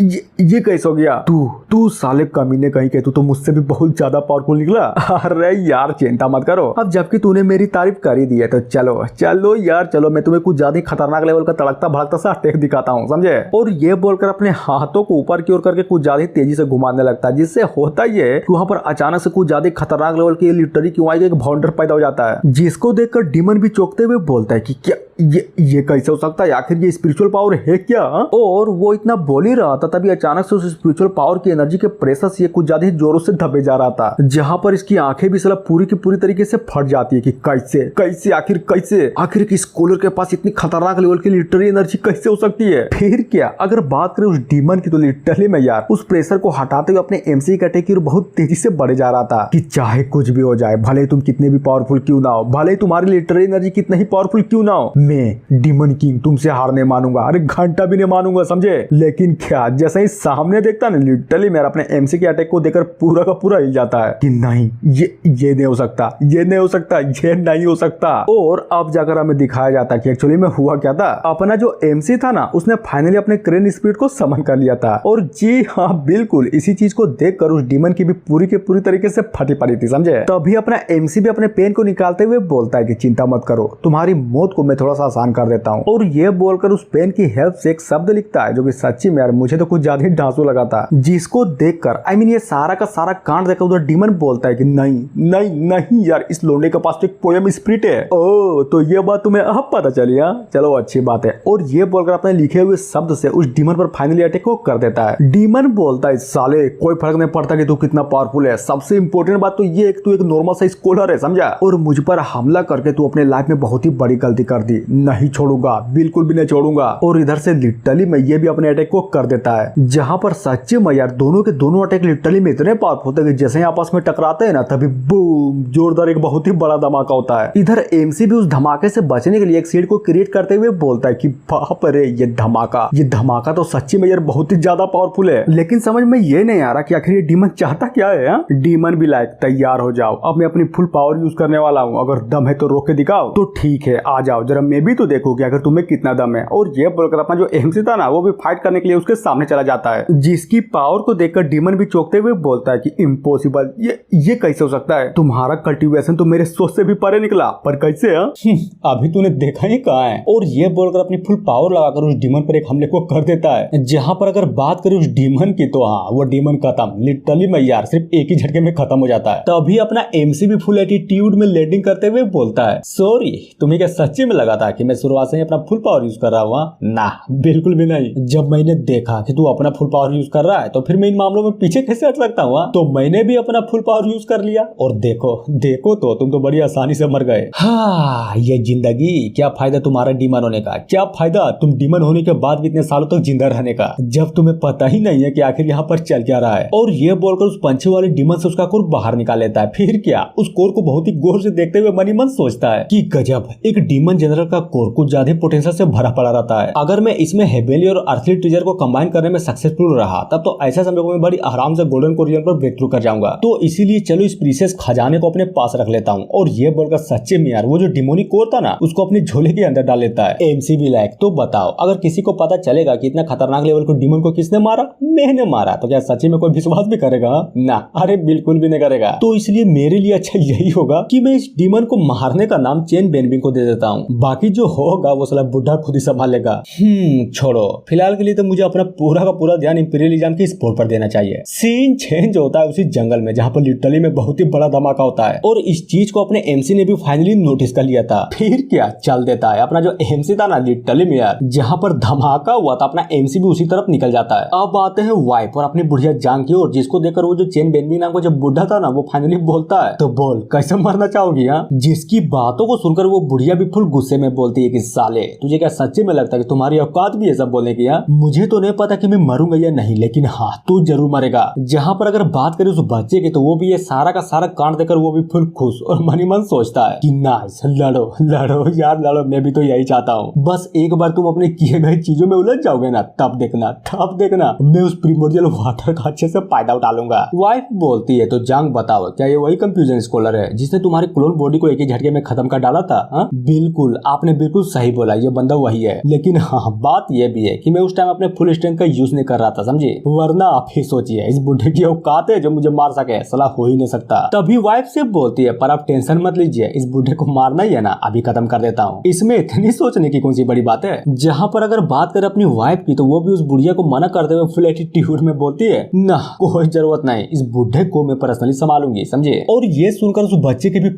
ये कैसे हो गया? तू साले कमीने कहीं के, तू तो मुझसे भी बहुत ज्यादा पावरफुल निकला। अरे यार चिंता मत करो, अब जबकि तूने मेरी तारीफ कर ही दी है, तो चलो यार चलो, मैं तुम्हें कुछ ज्यादा खतरनाक लेवल का तड़कता भड़कता सा अटैक दिखाता हूँ, समझे। और ये बोलकर अपने हाथों को ऊपर की ओर करके कुछ ज्यादा तेजी से घुमाने लगता है, जिससे होता ये है कि वहां पर अचानक से कुछ ज्यादा खतरनाक लेवल की लिटरली क्यों आई एक बाउंडर पैदा हो जाता है, जिसको देखकर डिमन भी चौंकते हुए बोलता है कि क्या ये कैसे हो सकता है? आखिर ये स्पिरिचुअल पावर है क्या? और वो इतना बोल ही रहा था, तभी अचानक से उस स्पिरिचुअल पावर की एनर्जी के प्रेशर से कुछ ज्यादा जोरों से दबे जा रहा था, जहां पर इसकी आंखें भी साला पूरी की पूरी तरीके से फट जाती है कि कैसे आखिर किस कूलर के पास इतनी खतरनाक लेवल की लिटरली एनर्जी कैसे हो सकती है? फिर क्या अगर बात करें उस डीमन की, तो लिटरली में यार उस प्रेशर को हटाते हुए अपने एमसी के अटैक की बहुत तेजी से बढ़े जा रहा था कि चाहे कुछ भी हो जाए, भले तुम कितने भी पावरफुल क्यों ना हो, भले तुम्हारी लिटरली एनर्जी कितना ही पावरफुल क्यों ना हो, मैं डीमन किंग तुमसे हार नहीं मानूंगा, अरे घंटा भी नहीं मानूंगा, समझे। लेकिन क्या जैसे ही सामने देखता ना, लिटरली मेरा अपने एमसी के अटैक को देखकर पूरा का पूरा हिल जाता है कि नहीं ये नहीं हो सकता, ये नहीं हो सकता, ये नहीं हो सकता। और अब जाकर हमें दिखाया जाता कि एक्चुअली में हुआ क्या था। अपना जो एमसी था ना, उसने फाइनली अपने क्रेन स्पीड को समन कर लिया था। और जी हाँ बिल्कुल, इसी चीज को देखकर उस डीमन की भी पूरी के पूरी तरीके से फटी पड़ी थी, समझे। तभी अपना एमसी भी अपने पेन को निकालते हुए बोलता है कि चिंता मत करो, तुम्हारी मौत को मैं थोड़ा सा आसान कर देता हूँ। और ये बोलकर उस पेन की हेल्प से एक शब्द लिखता है जो कि सच्ची में यार मुझे तो कुछ ज्यादा ही ढांसू लगा था, जिसको देखकर ये सारा का सारा कांड देखकर उधर डीमन बोलता है कि नहीं नहीं नहीं यार, इस लोंडे के पास तो एक पोएम स्पिरिट है। ओ तो ये बात तुम्हें अब पता चली। चलो अच्छी बात है। और ये बोलकर अपने लिखे हुए शब्द से उस डीमन पर फाइनली अटैक को कर देता है। डीमन बोलता है साले कोई फर्क नहीं पड़ता कि तू कितना पावरफुल है, सबसे इंपॉर्टेंट बात तो ये तू एक नॉर्मल सा स्कॉलर है, समझा। और मुझ पर हमला करके तू अपने लाइफ में बहुत ही बड़ी गलती कर दी, नहीं छोड़ूंगा, बिल्कुल भी नहीं छोड़ूंगा। और इधर से लिटरली में ये भी अपने अटैक को कर देता है, जहां पर सच्चे में यार दोनों के दोनों अटैक लिटरली में इतने पावरफुल होते हैं कि जैसे ही आपस में टकराते हैं ना, तभी बूम जोरदार एक बहुत ही बड़ा धमाका होता है। इधर एमसी भी उस धमाके से बचने के लिए एक शील्ड को क्रिएट करते हुए बोलता है कि बाप रे ये धमाका तो सच्ची में यार बहुत ही ज्यादा पावरफुल है। लेकिन समझ में ये नहीं आ रहा कि आखिर ये डीमन चाहता क्या है। डीमन भी लाइक तैयार हो जाओ, अब मैं अपनी फुल पावर यूज करने वाला हूँ, अगर दम है तो रोक के दिखाओ। तो ठीक है आ जाओ, जरा मैं भी तो देखूं कि अगर तुम्हें कितना दम है। और ये बोलकर अपना जो एमसी था ना, वो भी फाइट करने के लिए उसके सामने चला जाता है, जिसकी पावर को देखकर डीमन भी चौंकते हुए बोलता है कि इम्पॉसिबल, ये कैसे हो सकता है, तुम्हारा कल्टीवेशन तो मेरे सोच से भी परे निकला, पर कैसे अभी तूने देखा ही कहाँ है। और ये बोलकर अपनी फुल पावर लगाकर उस डीमन पर एक हमले को कर देता है, जहां पर अगर बात करें उस डीमन की तो हाँ वो डीमन खत्म, लिटरली में यार सिर्फ एक ही झटके में खत्म हो जाता है। तभी अपना एमसी भी फुल एटीट्यूड में लैंडिंग करते हुए बोलता है सॉरी, तुम्हें क्या सच्ची में लगा था कि मैं शुरुआत से ही अपना फुल पावर यूज कर रहा हूँ? ना बिल्कुल भी नहीं। जब मैंने देखा कि तू अपना फुल पावर यूज कर रहा है तो फिर मैं इन मामलों में पीछे कैसे हट सकता हूँ? तो मैंने भी अपना फुल पावर यूज कर लिया और देखो तो तुम तो बड़ी आसानी से मर गए। हाँ ये जिंदगी, क्या फायदा तुम्हारा डीमन होने का, क्या फायदा तुम डीमन होने के बाद भी इतने सालों तक जिंदा रहने का, जब तुम्हें पता ही नहीं है कि आखिर यहाँ पर चल क्या रहा है। और ये बोलकर उस पंछी वाले डीमन से उसका कोर बाहर निकाल लेता है। फिर क्या, उस कोर को बहुत ही गौर से देखते हुए मन ही मन सोचता है कि गजब, एक डीमन जनरल का कोर कुछ ज्यादा पोटेंशियल से भरा पड़ा रहता है। अगर मैं इसमें हेवेली और अर्थली ट्रेजर को कंबाइन करने में सक्सेसफुल रहा तब तो ऐसा समय को मैं बड़ी आराम से गोल्डन कोर पर ब्रेक थ्रू कर जाऊंगा। तो इसीलिए चलो इस प्रीशियस खजाने को अपने पास रख लेता हूँ। और ये बोलकर सच्चे में यार वो जो डिमोनिक कोर था ना, उसको अपने झोले के अंदर डाल लेता है। एमसी भी लाइक तो बताओ, अगर किसी को पता चलेगा कि इतना खतरनाक लेवल को डीमन को किसने मारा, मैंने मारा, तो क्या सच्ची में कोई विश्वास भी करेगा? ना, अरे बिल्कुल भी नहीं करेगा। तो इसलिए मेरे लिए अच्छा यही होगा कि मैं इस डीमन को मारने का नाम चेन बेनबिंग को दे देता हूँ, बाकी जो होगा वो साला बुढ़ा खुद ही संभालेगा। छोड़ो, फिलहाल के लिए तो मुझे अपना पूरा का पूरा ध्यान इंपीरियलिज्म की स्पोर्ट पर देना चाहिए। सीन चेंज होता है उसी जंगल में जहाँ पर लिटरली में बहुत ही बड़ा धमाका होता है, और इस चीज को अपने एमसी ने भी फाइनली नोटिस कर लिया था। फिर क्या चल देता है, अपना जो एमसी था ना लिटरली में यार, जहाँ पर धमाका हुआ था अपना एमसी भी उसी तरफ निकल जाता है। अब आते हैं वाइफ और अपनी बुढ़िया जांग की ओर, जिसको देखकर वो जो चेन बेनबिंग नाम का जो बुढ़ा था ना, वो फाइनली बोलता है तो बोल कैसे मरना चाहोगी? जिसकी बातों को सुनकर वो बुढ़िया भी फुल गुस्से में बोलती है कि साले तुझे क्या सच्चे में लगता है कि तुम्हारी औकात भी है सब बोलने की? मुझे तो नहीं पता कि मैं मरूंगा या नहीं, लेकिन हाँ तू जरूर मरेगा। जहाँ पर अगर बात करें उस बच्चे की, तो वो भी ये सारा का सारा कांड देकर वो भी फुल खुश और मन ही मन सोचता है कि नाइस, लड़ो लड़ो यार लड़ो, मैं भी तो यही चाहता हूँ। बस एक बार तुम अपने किए गए चीजों में उलझ जाओगे ना, तब देखना मैं उस प्रिमोर्डियल वाटर का अच्छे से फायदा उठा लूंगा। वाइफ बोलती है तो जांग बताओ, क्या ये वही कंफ्यूजन स्कॉलर है जिसने तुम्हारे क्लोन बॉडी को एक ही झटके में खत्म कर डाला था? बिल्कुल, आपने बिल्कुल सही बोला, ये बंदा वही है। लेकिन हाँ बात ये भी है कि मैं उस टाइम अपने फुल स्ट्रेंथ का यूज नहीं कर रहा था, समझे? वरना आप ही सोचिए, इस बुढ़े की औकात है जो मुझे मार सके? सलाह हो ही नहीं सकता। तभी वाइफ से बोलती है पर आप टेंशन मत लीजिए, इस बुढ़े को मारना ही है ना, अभी खत्म कर देता हूँ। इसमें इतनी सोचने की कौन सी बड़ी बात है? जहाँ पर अगर बात करें अपनी वाइफ की, तो वो भी उस बुढ़िया को मना करते हुए फुल एटीट्यूड में बोलती है ना, कोई जरूरत नहीं, इस बुढ़े को मैं पर्सनली संभालूंगी, समझे? और ये सुनकर उस बच्चे की भी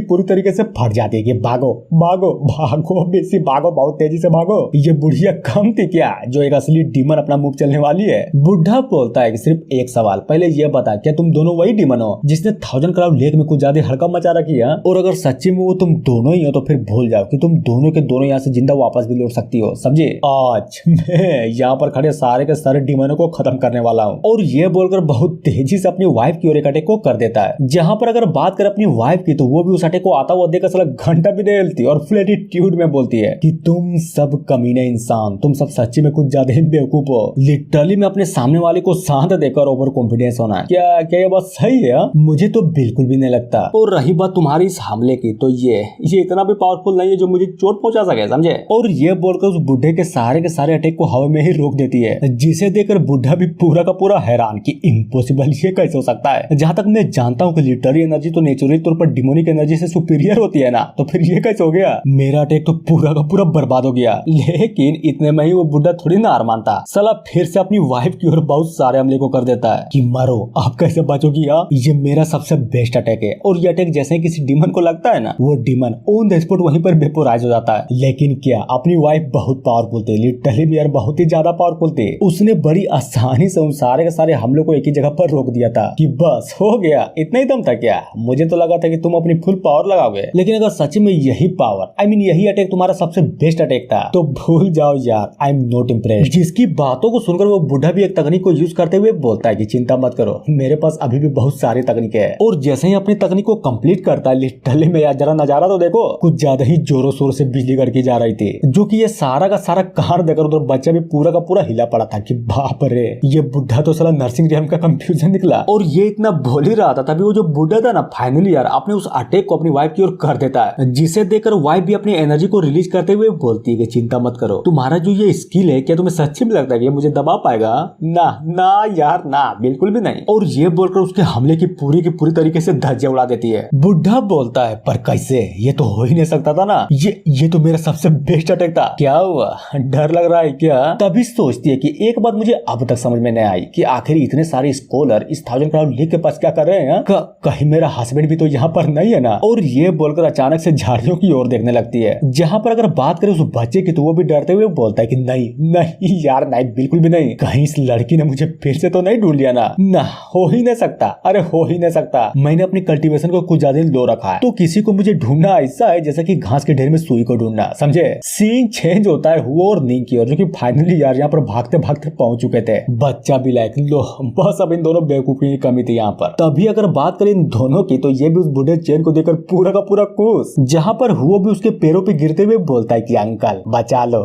पूरी तरीके से फट जाती है कि भागो भागो भागो, बेसी भागो, बहुत तेजी से भागो। ये बुढ़िया कम थी क्या जो एक असली डीमन अपना मुंह चलने वाली है? बुढ़ा बोलता है कि सिर्फ एक सवाल, पहले ये बता क्या तुम दोनों वही डीमन हो जिसने 1000 क्राउड लेक में कुछ ज्यादा हड़कंप मचा रखी है? और अगर सच्ची में वो तुम दोनों ही हो तो फिर भूल जाओ कि तुम दोनों के दोनों यहाँ से जिंदा वापस भी लौट सकती हो, समझे? आज मैं यहाँ पर खड़े सारे के सारे डीमनों को खत्म करने वाला हूँ। और ये बोलकर बहुत तेजी से अपनी वाइफ की ओर एक अटैक को कर देता है। जहाँ पर अगर बात करें अपनी वाइफ की, तो वो भी उस अटैक को आता हुआ देखकर साला घंटा भी नहीं हिलती और फुल एटीट्यूड में बोलती है कि तुम सब कमीने इंसान, तुम सब सच्ची में कुछ ज्यादा ही बेवकूफ हो। लिटरली में अपने सामने वाले को शांत देकर ओवर कॉन्फिडेंस होना है। क्या क्या ये बात सही है? मुझे तो बिल्कुल भी नहीं लगता। और रही बात तुम्हारी इस हमले की, तो ये इतना भी पावरफुल नहीं है जो मुझे चोट पहुंचा सके, समझे? और ये बोलकर उस बुढ़े के सारे अटैक को हवा में ही रोक देती है, जिसे देखकर बुढ़ा भी पूरा का पूरा हैरान कि इम्पॉसिबल, ये कैसे हो सकता है? जहां तक मैं जानता हूँ कि लिटररी एनर्जी तो नेचुरली तौर पर डिमोनिक एनर्जी से सुपीरियर होती है ना, तो फिर ये कैसे हो गया? मेरा अटैक तो पूरा का पूरा बर्बाद हो गया। लेकिन इतने में ही वो बुढ़ा थोड़ी ना हार मानता, साला फिर से अपनी वाइफ की ओर बहुत सारे हमले को कर देता है कि मरो, आप कैसे बचोगी? ये मेरा सबसे बेस्ट अटैक है। और ये अटैक जैसे किसी डीमन को लगता है ना, वो डीमन ऑन द स्पॉट वहीं पर वेपोराइज हो जाता है। लेकिन क्या अपनी वाइफ बहुत पावरफुल थी, लिटरली यार बहुत ही ज्यादा पावरफुल थी। उसने बड़ी आसानी से उन सारे के सारे हमलों को एक ही जगह पर रोक दिया था कि बस हो गया, इतना ही दम था क्या? मुझे तो लगा था कि तुम अपनी फुल पावर लगाओगे, लेकिन अगर सच में यही पावर यही अटैक तुम्हारा सबसे बेस्ट अटैक था तो भूल जाओ यार, आई एम नॉट इम्प्रेस्ड। जिसकी बातों को सुनकर वो बुढ़ा भी एक तकनीक को यूज करते हुए बोलता है कि चिंता मत करो, मेरे पास अभी भी बहुत सारी तकनीकें हैं। और जैसे ही अपनी तकनीक को कंप्लीट करता है, लिटरली में यार जरा नजारा तो देखो, कुछ ज्यादा ही जोरों शोर से बिजली कड़की जा रही थी, जो कि ये सारा का सारा कार देकर उधर बच्चा भी पूरा का पूरा हिला पड़ा था कि बाप रे, ये बुढ़ा तो साला नर्सिंग रियम का कंफ्यूजन निकला। और ये इतना बोल ही रहा था, तभी वो जो बुढ़ा था ना, फाइनली यार अपने उस अटैक को अपनी वाइफ की ओर कर देता है, जिसे देखकर वाइफ भी अपनी एनर्जी को रिलीज करते हुए बोलती है कि चिंता मत करो, तुम्हारा जो ये स्किल है, क्या तुम्हें सच्ची में लगता है कि ये मुझे दबा पाएगा? ना ना यार ना, बिल्कुल भी नहीं। और ये बोलकर उसके हमले की पूरी तरीके से धज्जियां उड़ा देती है। बुढ़ा बोलता है पर कैसे, ये तो हो ही नहीं सकता था ना, ये तो मेरा सबसे बेस्ट अटैक था। क्या हुआ, डर लग रहा है क्या? तभी सोचती है कि एक बात मुझे अब तक समझ में नहीं आई कि आखिर इतने सारे स्कॉलर इस 1000 क्राउड लीग के पास क्या कर रहे हैं? कहीं मेरा हस्बैंड भी तो यहाँ पर नहीं है ना? और ये बोलकर अचानक से झाड़ियों की ओर देखने लगती है, जहाँ पर अगर बात करें उस बच्चे की तो वो भी डरते हुए बोलता है कि नहीं नहीं यार नहीं, बिल्कुल भी नहीं, कहीं इस लड़की ने मुझे फिर से तो नहीं ढूंढ लिया ना, हो ही नहीं सकता, अरे हो ही नहीं सकता। मैंने अपनी कल्टीवेशन को कुछ ज्यादा लो रखा है, तो किसी को मुझे ढूंढना ऐसा है जैसा कि घास के ढेर में सुई को ढूंढना, समझे? सीन चेंज होता है हुआ और नींद की ओर, जो कि फाइनली यार यहाँ पर भागते भागते पहुंच चुके थे। बच्चा भी लाइक लो, बस अब इन दोनों बेवकूफी की कमी थी यहाँ पर। तभी अगर बात करें इन दोनों की, तो ये भी उस बूढ़े चेन को देखकर पूरा का पूरा खुश, जहाँ पर हुआ भी उसके पैरों पे गिरते हुए बोलता है कि अंकल बचा लो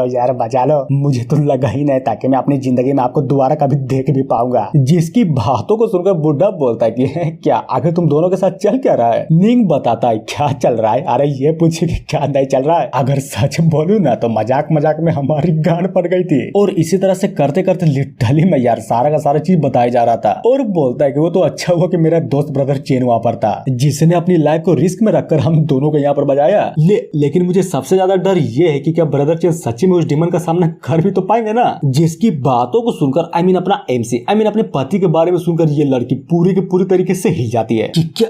यार, बचा लो, मुझे तो लगा ही नहीं था कि मैं अपनी जिंदगी में आपको दोबारा कभी देख भी पाऊंगा। जिसकी बातों को सुनकर बुढ़ा बोलता है कि क्या आखिर तुम दोनों के साथ चल क्या रहा है? निंग बताता है क्या चल रहा है? अरे ये पूछे कि क्या नहीं चल रहा है, अगर सच बोलूं ना तो मजाक मजाक में हमारी गांड पड़ गई थी। और इसी तरह से करते करते लिटरली में यार सारा का सारा चीज बताया जा रहा था। और बोलता है कि वो तो अच्छा हुआ कि मेरा दोस्त ब्रदर चेन वहां पर था, जिसने अपनी लाइफ को रिस्क में रखकर हम दोनों को यहाँ पर बजाया। लेकिन मुझे सबसे ज्यादा डर ये है कि क्या ब्रदर चेन सच्ची में उस डीमन का सामना कर भी तो पाएंगे ना? जिसकी बातों को सुनकर अपना एमसी अपने पति के बारे में सुनकर ये लड़की पूरी के पूरी तरीके से हिल जाती है कि क्या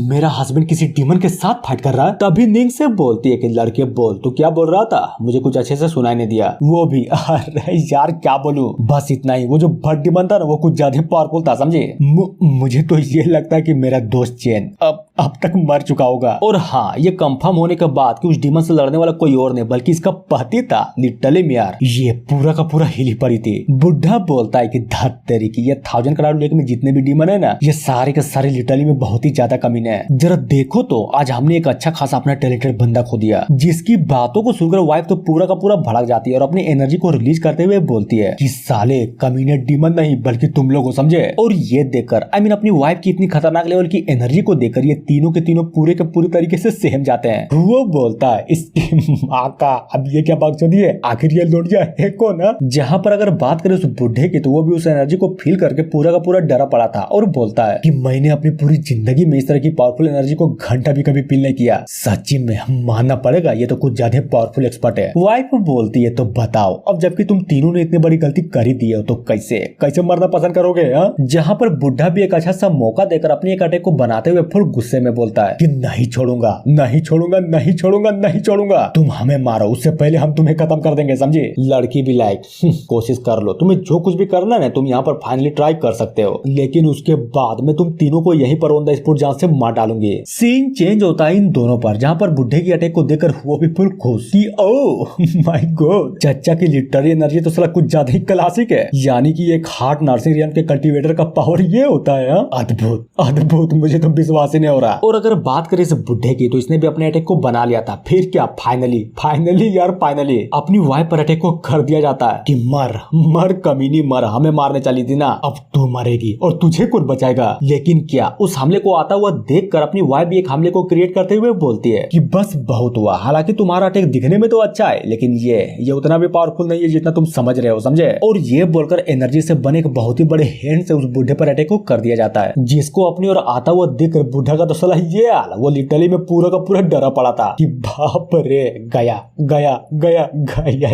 मेरा हस्बैंड किसी डीमन के साथ फाइट कर रहा है? तभी निंग से बोलती है कि लड़के बोल, तू क्या बोल रहा था? मुझे कुछ अच्छे से सुनाई नहीं दिया। वो भी अरे यार क्या बोलूं, बस इतना ही, वो जो बट डीमन था ना वो कुछ ज्यादा पावरफुल था, समझे? मुझे तो ये लगता है कि मेरा दोस्त चेन अब तक मर चुका होगा। और हाँ, ये कंफर्म होने के बाद कि उस डीमन से लड़ने वाला कोई और नहीं बल्कि इसका पति था। लिटरली में यार ये पूरा का पूरा हिली पड़ी थी। बुढ़ा बोलता है कि धत तेरी की, ये 1000 क्राउड लेक में जितने भी डीमन है ना, ये सारे के सारे लिटरली में बहुत ही ज्यादा कमीने हैं। जरा देखो तो आज हमने एक अच्छा खासा अपना टैलेंटेड बंदा खो दिया। जिसकी बातों को सुनकर वाइफ तो पूरा का पूरा भड़क जाती है और अपनी एनर्जी को रिलीज करते हुए बोलती है कि साले कमीने डीमन नहीं बल्कि तुम लोग हो, समझे? और ये देखकर अपनी वाइफ की इतनी खतरनाक लेवल की एनर्जी को देखकर ये तीनों के तीनों पूरे के पूरी तरीके से सहम जाते हैं। वो बोलता है इसकी माँ का, अब ये क्या बकचोदी है, आखिर ये लोटिया है कौन? जहाँ पर अगर बात करें उस बुढ़े की, तो वो भी उस एनर्जी को फील करके पूरा का पूरा डरा पड़ा था और बोलता है कि मैंने अपनी पूरी जिंदगी में इस तरह की पावरफुल एनर्जी को घंटा भी कभी फील नहीं किया। सच्ची में मानना पड़ेगा, ये तो कुछ ज्यादा पावरफुल एक्सपर्ट है। वाइफ बोलती है तो बताओ, अब जबकि तुम तीनों ने इतनी बड़ी गलती कर ही दी है तो कैसे मरना पसंद करोगे? जहाँ पर बुढ़ा भी एक अच्छा सा मौका देकर अपनी एक अटैक को बनाते हुए फुल गुस्से में बोलता है कि नहीं छोड़ूंगा, नहीं छोड़ूंगा, नहीं छोड़ूंगा, नहीं छोड़ूंगा, तुम हमें मारो उससे पहले हम तुम्हें खत्म कर देंगे, समझे? लड़की भी लाइक कोशिश कर लो, तुम्हें जो कुछ भी करना है तुम यहाँ पर फाइनली ट्राई कर सकते हो, लेकिन उसके बाद में तुम तीनों को यहीं पर ऑन द स्पॉट जान से मार डालूंगी। सीन चेंज होता है इन दोनों पर, जहाँ पर बुढ़े की अटैक को देखकर वो भी फुल खुश कि ओह माय गॉड, चच्चा की लिटररी एनर्जी तो साला कुछ ज्यादा ही क्लासिक है। यानी कि एक हार्ट नर्सिंग रियम के कल्टीवेटर का पावर ये होता है। अद्भुत अद्भुत, मुझे तो विश्वास ही नहीं हो रहा। और अगर बात करें इस बुढ़े की, तो इसने भी अपने अटैक को बना लिया था। फिर क्या फाइनली यार फाइनली अपनी वाइफ पर अटैक को कर दिया जाता है कि मर कमीनी मर, हमें मारने चली थी ना, अब तू मरेगी और तुझे कौन बचाएगा। लेकिन क्या उस हमले को आता हुआ देखकर अपनी वाइफ भी एक हमले को क्रिएट करते हुए बोलती है कि बस बहुत हुआ, हालांकि तुम्हारा अटैक दिखने में तो अच्छा है लेकिन ये उतना भी पावरफुल नहीं है जितना तुम समझ रहे हो, समझे। और ये बोलकर एनर्जी से बने एक बहुत ही बड़े हैंड से उस बुढ़े पर अटैक को कर दिया जाता है, जिसको अपनी ओर आता हुआ देखकर बुढ़ा का तो साला ये हाल, वो लिटरली में पूरा का पूरा डरा पड़ा था कि बाप रे गया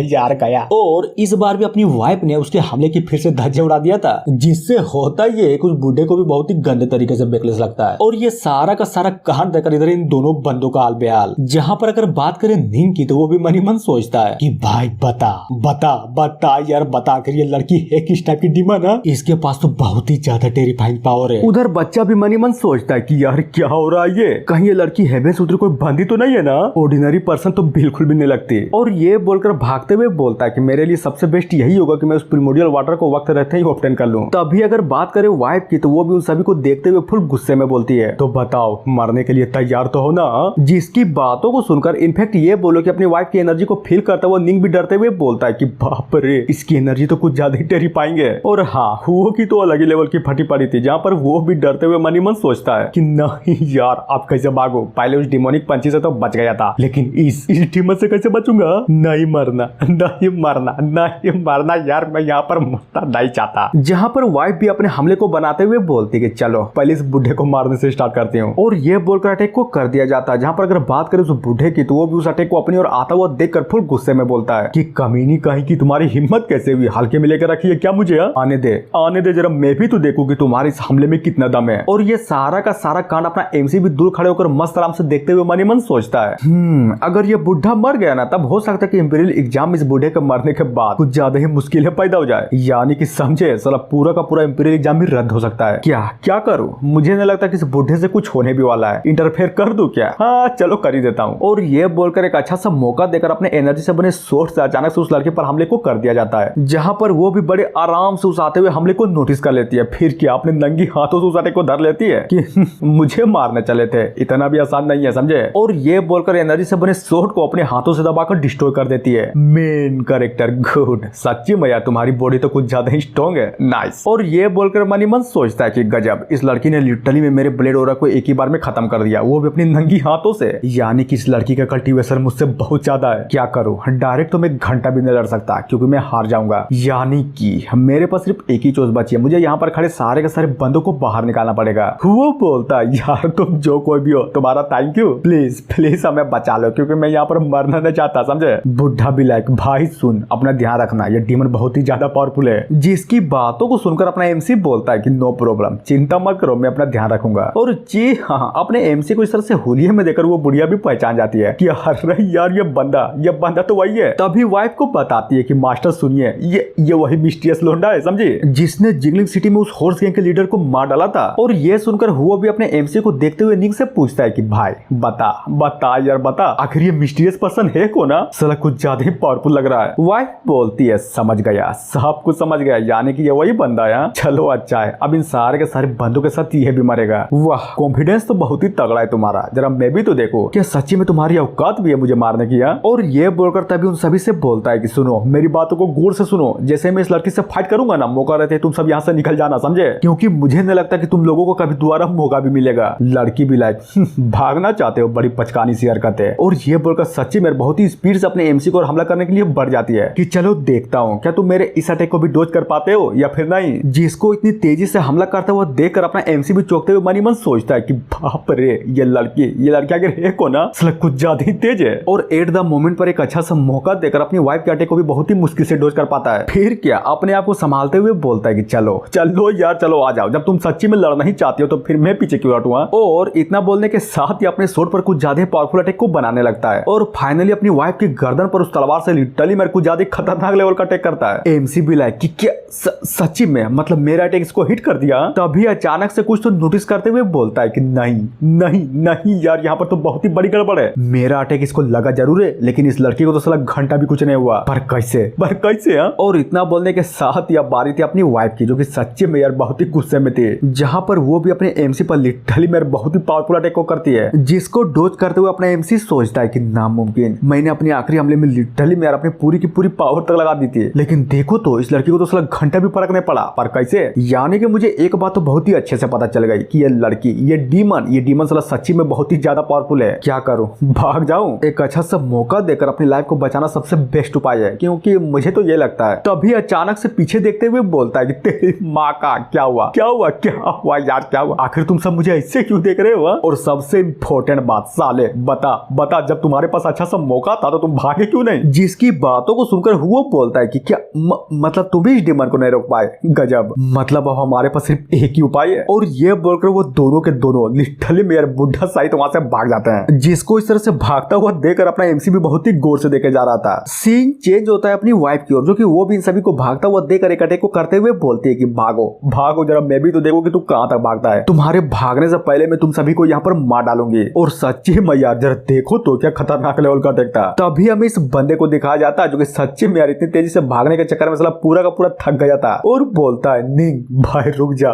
यार गया। और इस बार भी अपनी वाइफ ने उसके हमले की फिर से धज्जे उड़ा दिया था, जिससे होता ये उस बुढ़े को भी बहुत ही गंदे तरीके से बेकलेस लगता है। और ये सारा का सारा कहानी देखकर इधर इन दोनों बंदों का हाल बेहाल। जहाँ पर अगर बात करें नींद की तो वो भी मन ही मन सोचता है कि भाई बता यार बता, आखिर ये लड़की है किस टाइप की डीमन है, इसके पास तो बहुत ही ज्यादा टेरिफाइंग पावर है। उधर बच्चा भी मन ही मन सोचता है कि यार क्या हो रहा है, ये कहीं ये लड़की हेवन सूत्र कोई बंदी तो नहीं है ना, ऑर्डिनरी पर्सन तो बिल्कुल भी नहीं लगती। और ये बोलकर भागते हुए बोलता है कि मेरे लिए सबसे बेस्ट यही होगा कि मैं उस प्रिमोडियल वाटर को वक्त रहते ही ऑब्टेन कर लूं। तभी अगर बात करें वाइफ की तो वो भी उन सभी को देखते हुए फुल गुस्से में बोलती है, तो बताओ मरने के लिए तैयार तो हो ना। जिसकी बातों को सुनकर इनफैक्ट ये बोलो कि अपनी वाइफ की एनर्जी को फील करता हुआ निंग भी डरते हुए बोलता है कि बाप रे इसकी एनर्जी तो कुछ ज्यादा ही टेरिफाइंग है। और हाँ वो की तो अलग ही लेवल की फटी पड़ी थी, जहाँ पर वो भी डरते हुए मन ही मन सोचता है कि नहीं यार अब कैसे भागो, पहले उस डिमोनिक पंची से तो बच गया था लेकिन इस डीमन से कैसे बचूंगा। नहीं मरना यार, मैं यहाँ पर मरना नहीं चाहता। जहाँ पर वाइफ भी अपने हमले को बनाते हुए बोलती कि चलो पहले इस बुढ़े को मारने से स्टार्ट करती हूँ। और ये बोलकर अटैक को कर दिया जाता है। जहाँ पर अगर बात करें उस बुढ़े की तो वो भी उस अटैक को अपनी ओर आता हुआ देखकर फुल गुस्से में बोलता है कि कमीनी कहीं की तुम्हारी हिम्मत कैसे हुई, हल्के में लेकर रखी है क्या मुझे। आने दे जरा, मैं भी तो देखूं कि तुम्हारे इस हमले में कितना दम है। और ये सारा का सारा कांड अपना एमसी भी दूर खड़े होकर मस्त आराम से देखते हुए मन ही मन सोचता है अगर ये बुढ़ा मर गया ना तब हो सकता है कि इंपीरियल एग्जाम इस बुढ़े के मरने के बाद कुछ ज्यादा ही मुश्किलें पैदा हो जाए, यानी कि समझे साला पूरा का पूरा इंपीरियल एग्जाम भी रद्द हो सकता है। क्या करूं, मुझे नहीं लगता कि इस बुढ़े से कुछ होने भी वाला है, इंटरफेयर कर दूं क्या। हाँ चलो कर ही देता हूँ। और ये बोलकर एक अच्छा सा मौका देकर अपने एनर्जी से बने सोर्स से अचानक से उस लड़के पर हमले को कर दिया जाता है, जहाँ पर वो भी बड़े आराम से उस आते हुए हमले को नोटिस कर लेती है। फिर क्या अपने नंगी हाथों से उस अटैक को धर लेती है कि मुझे मारने चले थे, इतना भी आसान नहीं है समझे। और ये बोलकर एनर्जी से बने सोर्ड को अपने हाथों से दबाकर डिस्ट्रॉय कर देती है। मेन कैरेक्टर गुड, सच्ची में यार तुम्हारी बॉडी तो कुछ ज्यादा ही स्ट्रॉन्ग है, नाइस। और ये बोलकर मन ही मन सोचता है कि गजब, इस लड़की ने लिटरली में मेरे ब्लेड ऑरा को एक ही बार में खत्म कर दिया, वो भी अपनी नंगी हाथों से। यानी कि इस लड़की का कल्टीवेशन मुझसे बहुत ज्यादा है। क्या करूं, डायरेक्ट तो मैं घंटा भी नहीं लड़ सकता क्योंकि मैं हार जाऊंगा। यानी कि मेरे पास सिर्फ एक ही चॉइस बची है, मुझे यहाँ पर खड़े सारे के सारे बंदों को बाहर निकालना पड़ेगा। वो बोलता है यार तुम जो कोई भी हो तुम्हारा थैंक यू, प्लीज हमें बचा लो क्योंकि मैं यहाँ पर मरना नहीं चाहता समझे। बुढ़ा भी लाइक भाई सुन अपना ध्यान रखना, ये डीमन बहुत ही ज्यादा पावरफुल है। जिसकी बातों को सुनकर अपना एमसी बोलता है कि नो प्रॉब्लम, चिंता मत करो मैं अपना ध्यान रखूंगा। और जी हाँ, अपने एमसी को इस तरह से होलिये में देकर वो बुढ़िया भी पहचान जाती है कि अरे यार ये बंदा तो वही है। तभी वाइफ को बताती है कि मास्टर सुनिए ये वही मिस्टीरियस लोंडा है समझे, जिसने जिंगलिंग सिटी में उस हॉर्स गैंग के लीडर को मार डाला था। और ये सुनकर वो भी अपने एमसी को देखते हुए निक से पूछता है कि भाई बता यार बता, आखिर ये मिस्टीरियस पर्सन है कौन। साला कुछ ज्यादा ही पावरफुल लग रहा है। वाइफ बोलती है समझ गया, सब कुछ समझ गया, यानी कि ये वही बंदा है। चलो अच्छा है, अब इन सारे के सारे बंदों के साथ ये भी मरेगा। वाह कॉन्फिडेंस तो बहुत ही तगड़ा है तुम्हारा, जरा मैं भी तो देखो क्या सच्ची में तुम्हारी औकात भी है मुझे मारने की। और ये बोलकर तभी उन सभी से बोलता है कि सुनो मेरी बातों को गौर से सुनो, जैसे मैं इस लड़की से फाइट करूंगा ना, मौका रहते तुम सब यहाँ से निकल जाना समझे, क्योंकि मुझे नहीं लगता कि तुम लोगों को कभी दोबारा मौका भी मिलेगा। लड़की भी लाइक भागना चाहते हो, बड़ी पचकानी सी हरकत है। और ये बोलकर सच्ची में बहुत ही स्पीड से अपने एमसी को हमला करने के लिए बढ़ जाती है कि चलो देखता हूँ क्या तुम मेरे इस अटैक को भी डोज कर पाते हो या फिर नहीं। जिसको इतनी तेजी से हमला करता हुआ देखकर अपना एमसी भी चौंकते हुए मन ही मन सोचता है कि बाप रे ये लड़की अगर है को ना कुछ ज्यादा ही तेज है। और एट द मोमेंट पर एक अच्छा सा मौका देकर अपनी वाइफ के अटैक को भी बहुत ही मुश्किल से डोज कर पाता है। फिर क्या अपने आप को संभालते हुए बोलता है कि चलो यार चलो आ जाओ, जब तुम सच्ची में लड़ना ही चाहती हो तो फिर मैं पीछे क्यों हटूंगा। और इतना बोलने के साथ ही अपने सोट पर कुछ ज्यादा पावरफुल अटैक को बनाने लगता है और फाइनली अपनी वाइफ की गर्दन पर उस तलवार से लिटरली मेरे कुछ ज्यादा खतरनाक लेवल का अटैक करता है। एमसी भी लाइक कि क्या सच्ची में मतलब मेरा अटैक इसको हिट कर दिया। तभी अचानक से कुछ तो नोटिस करते हुए बोलता है कि नहीं यार यहाँ पर तो बहुत ही बड़ी गड़बड़ है, मेरा अटैक इसको लगा जरूर है लेकिन इस लड़की को तो साला घंटा भी कुछ नहीं हुआ, पर कैसे। और इतना बोलने के साथ या बारी थी अपनी वाइफ की जो कि सच्ची में यार बहुत ही गुस्से में थी, जहां पर वो भी अपने एमसी पर लिटरली मेरे बहुत ही पावरफुल अटैक को करती है, जिसको डोज करते करते हुए अपना एमसी सोचता है कि नामुमकिन, मैंने अपने आखिरी हमले में लिटरली में अपनी पूरी की पूरी पावर तक लगा दी थी, लेकिन देखो तो इस लड़की को तो साला घंटा भी फर्क नहीं पड़ा। पर कैसे? यानी कि मुझे एक बात तो बहुत ही अच्छे से पता चल गई कि ये लड़की, ये डीमन साला सच्ची में बहुत ही ज्यादा पावरफुल है। क्या करूं, भाग जाऊं? एक अच्छा सा मौका देकर अपनी लाइफ को बचाना सबसे बेस्ट उपाय है, क्योंकि मुझे तो ये लगता है। तभी अचानक से पीछे देखते हुए बोलता है कि तेरी माँ का क्या हुआ, क्या हुआ, क्या हुआ यार, क्या हुआ? आखिर तुम सब मुझे ऐसे क्यों देख रहे हो? और सबसे इम्पोर्टेंट बात, साले बता बता, जब तुम्हारे पास अच्छा सा मौका था तो तुम भागे क्यों नहीं? जिसकी बातों को सुनकर वो बोलता है कि क्या मतलब तुम भी इस डिमन को नहीं रोक पाए? गजब, मतलब अब हमारे पास सिर्फ एक ही उपाय है। और ये बोलकर वो दोनों के दोनों लिटरली मेरे बुढ़ा साई तो वहां से भाग जाते हैं। जिसको इस तरह से भागता हुआ देखकर अपना एमसी भी बहुत ही गौर से देखे जा रहा था। सीन चेंज होता है अपनी वाइफ की ओर, जो कि वो भी इन सभी को भागता हुआ देखकर एक अटैक को करते हुए बोलती है कि भागो भागो जरा, मैं भी तो देखो कि तू कहां तक भागता है। तुम्हारे भागने से पहले मैं तुम सभी को यहाँ पर मार डालूंगी। और सच्ची में यार जरा देखो तो क्या खतरनाक लेवल का अटैक था। तभी हमें इस बंदे को दिखाया जाता है जो कि सच्ची में यार इतनी तेजी से भागने के चक्कर में साला पूरा का पूरा थक गया था। और बोलता है निंग भाई रुक जा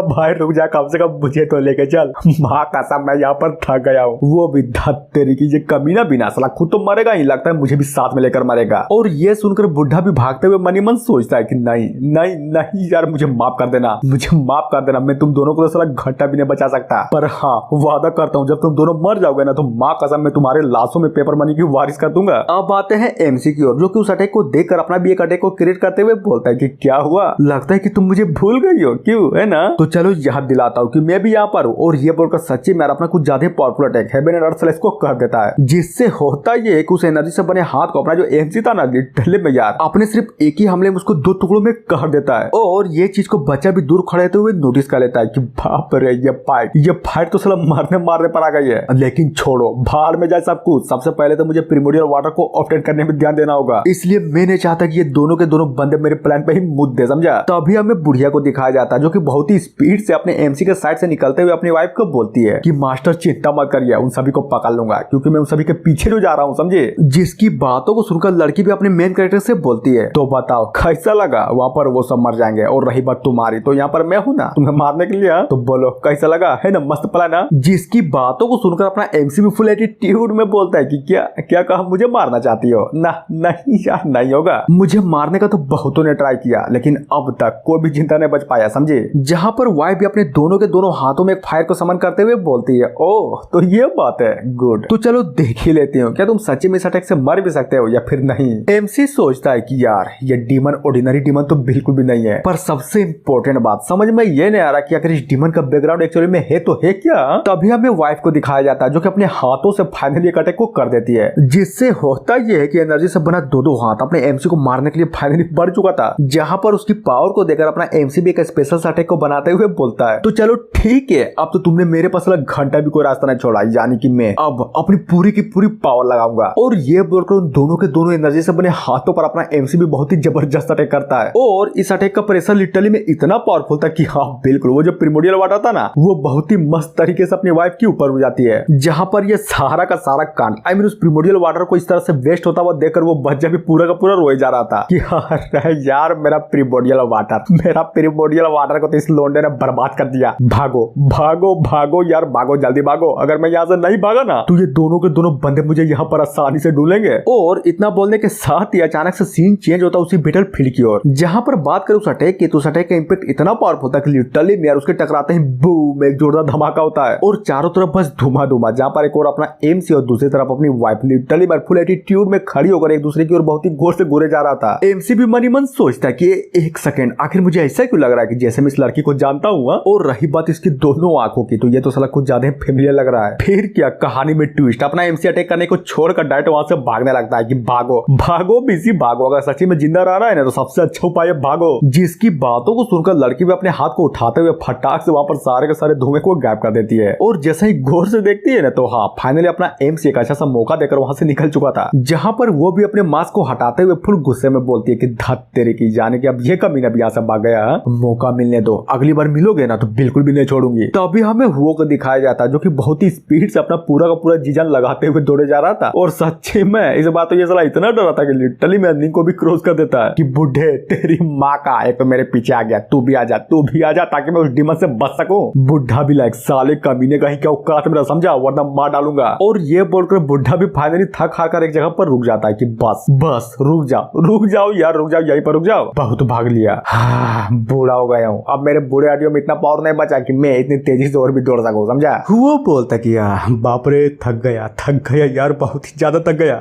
भाई रुक जा, कम से कम मुझे तो लेके चल, माँ कसम मैं यहाँ पर थक गया हूँ। वो भी धत तेरी की, ये कमीना बिना साला खुद तो मरेगा ही, लगता है मुझे भी साथ में लेकर मरेगा। और ये सुनकर बुढ़ा भी भागते हुए मनी मन सोचता है कि नहीं नहीं नहीं यार, मुझे माफ कर देना, मुझे माफ कर देना, मैं तुम दोनों को तो साला घंटा भी नहीं बचा सकता, पर हाँ वादा करता हूँ जब तुम दोनों मर जाओगे ना तो माँ कसम मैं तुम्हारे लाशों में पेपर मनी की वारिस कर दूंगा। अब आते हैं एमसी की ओर, जो कि उस अटैक को देखकर अपना भी एक अटैक को क्रिएट करते हुए बोलता है कि क्या हुआ, लगता है कि तुम मुझे भूल गई हो, क्यों है ना? तो चलो याद दिलाता हूँ कि मैं भी यहाँ पर हूँ। और ये बोलकर सच्ची में अपना कुछ ज्यादा powerful attack heaven and earth सेलेस को कर देता है, जिससे होता ये है कि उस एनर्जी से बने हाथ को अपना जो एमसी था ना लिटरली में यार अपने सिर्फ एक ही हमले में उसको 2 टुकड़ों में कर देता है। और ये चीज को बच्चा भी दूर खड़े होते हुए नोटिस कर लेता है कि बाप रे ये फाइट तो साला मारने पर आ गई है। लेकिन छोड़ो, भाड़ में जाए सब कुछ, सबसे पहले तो मुझे प्रिमोडियल वाटर को ऑप्टेट करने में ध्यान देना होगा, इसलिए मैं नहीं चाहता कि ये दोनों के दोनों बंदे मेरे प्लान पे ही मुद्दे दे, समझा? तभी हमें बुढ़िया को दिखाया जाता है जो कि बहुत ही स्पीड से अपने एमसी के साइड से निकलते हुए अपनी वाइफ को बोलती है कि मास्टर चिंता मत करिए, उन सभी को पकड़ लूंगा, क्योंकि मैं उन सभी के पीछे जो जा रहा हूँ, समझे? जिसकी बातों को सुनकर लड़की भी अपने मेन कैरेक्टर से बोलती है तो बताओ कैसा लगा? वहाँ पर वो सब मर जाएंगे और रही बात तुम्हारी, तो यहाँ पर मैं हूँ ना तुम्हें मारने के लिए, तो बोलो कैसा लगा, है ना मस्त प्लान ना? जिसकी बातों को सुनकर अपना एमसी भी फुल एटीट्यूड में बोलता है कि क्या कहा, मुझे मारना चाहती हो ना? नहीं यार नहीं होगा, मुझे मारने का तो बहुतों ने ट्राई किया लेकिन अब तक कोई भी जिंदा नहीं बच पाया, समझे? जहाँ पर वाइफ भी अपने दोनों के दोनों हाथों में एक फायर को समन करते हुए बोलती है ओह तो ये बात है, गुड, तो चलो देख ही लेती हूँ क्या तुम सच्ची में इस अटैक से मर भी सकते हो या फिर नहीं। एमसी सोचता है कि यार ये डीमन ऑर्डिनरी डीमन तो बिल्कुल भी नहीं है, पर सबसे इम्पोर्टेंट बात समझ में ये नहीं आ रहा कि अगर इस डीमन का बैकग्राउंड एक्चुअली में है तो है क्या? तभी हमें वाइफ को दिखाया जाता है जो कि अपने हाथों से फाइनली एक अटैक को कर देती है, जिससे होता ये है कि एनर्जी से बना दो हाथ अपने एमसी को मारने के लिए फाइनली बढ़ चुका था। जहां पर उसकी पावर को देखकर अपना एमसी भी एक स्पेशल अटैक को बनाते हुए बोलता है तो चलो ठीक है, अब तो तुमने मेरे पास घंटा भी कोई रास्ता नहीं छोड़ा, यानी कि मैं अब अपनी पूरी की पूरी पावर लगाऊंगा। और ये बोलकर उन दोनों के दोनों एनर्जी से बने हाथों पर अपना एमसी भी बहुत ही जबरदस्त अटैक करता है। और इस अटैक का प्रेशर लिटरली में इतना पावरफुल था कि हाँ बिल्कुल वो जो प्रिमोडियल वाटर था ना वो बहुत ही मस्त तरीके से अपनी वाइफ के ऊपर हो जाती है, जहां पर ये सारा का सारा कांड आई मीन उस प्रिमोडियल वाटर को इस तरह से वेस्ट होता हुआ देखकर वो बच्चा भी पूरा का पूरा रोए जा रहा था कि यार मेरा प्रिमोडियल वाटर को तो इस लोंडे ने बर्बाद कर दिया, भागो भागो भागो यार, भागो जल्दी भागो, अगर मैं यहाँ से नहीं भागा ना तो ये दोनों के दोनों बंदे मुझे यहाँ पर आसानी से ढूंढेंगे। और इतना बोलने के साथ ही अचानक से सीन चेंज होता है उसी बैटल फील्ड की ओर, जहां पर बात करें उस अटैक की तो उस अटैक का इंपैक्ट इतना पावरफुल था कि लिटरली यार उसके टकराते ही बूम एक जोरदार धमाका होता है और चारों तरफ बस धुआं, जहां पर एक और अपना एमसी और दूसरी तरफ अपनी वाइफ लिटरली फुल एटीट्यूड में खड़ी होकर एक दूसरे की ओर बहुत ही गौर से घूरे जा रहा था। एमसी भी मनी मन सोचता है कि एक सेकंड आखिर मुझे ऐसा क्यों लग रहा है कि जैसे मैं इस लड़की को जानता हूँ। और रही बात इसकी दोनों आंखों की तो ये तो साला कुछ ज्यादा फेमिलियर लग रहा है। फिर क्या कहानी में ट्विस्ट, अपना एमसी अटैक करने को छोड़कर डायरेक्ट वहां से भागने लगता है कि भागो भागो बिजी भागो, अगर सच्ची में जिंदा रहना है ना तो सबसे अच्छा उपाय है भागो। जिसकी बातों को सुनकर लड़की भी अपने हाथ को उठाते हुए फटाक से वहां पर सारे के सारे धुएं को गायब कर देती है और जैसे ही गौर से देखती है ना तो हाँ फाइनली अपना एमसी एक अच्छा सा मौका देकर वहां से निकल चुका था, जहां पर वो भी अपने मास्क को हटाते हुए फुल गुस्से में बोलती है कि धत तेरे की जाने की, अब ये कमीना भी यहाँ से भाग गया, मौका मिलने दो, अगली बार मिलोगे ना तो बिल्कुल भी नहीं छोड़ूंगी। तो अभी हमें वो को दिखाया जाता है जो कि बहुत ही स्पीड से अपना पूरा का पूरा जीजान लगाते हुए दौड़े जा रहा था और सच्चे में इस बात तो ये साला इतना डरा था कि लिटरली मैं एंडिंग को भी क्रॉस कर देता है कि बुढ़े तेरी माँ का एक तो मेरे पीछे आ गया, तू भी आ जा ताकि मैं उस डीमन से बच सकूं। बुढ़ा भी लाइक साले कमीने कहीं क्या औकात मेरा, समझा, वरना मार डालूंगा। और ये बोलकर बुढ़ा भी फाइनली थक हार एक जगह पर रुक जाता है कि बस बस रुक जाओ यार, रुक जाओ, यहीं पर रुक जाओ, बहुत भाग लिया, बूढ़ा हो गया हूँ, अब मेरे बूढ़े हड्डियों में इतना पावर नहीं बचा कि मैं इतनी तेजी से और भी दौड़ सकूं, समझा। वो बोलता कि बाप रे थक गया यार, बहुत ही ज्यादा थक गया।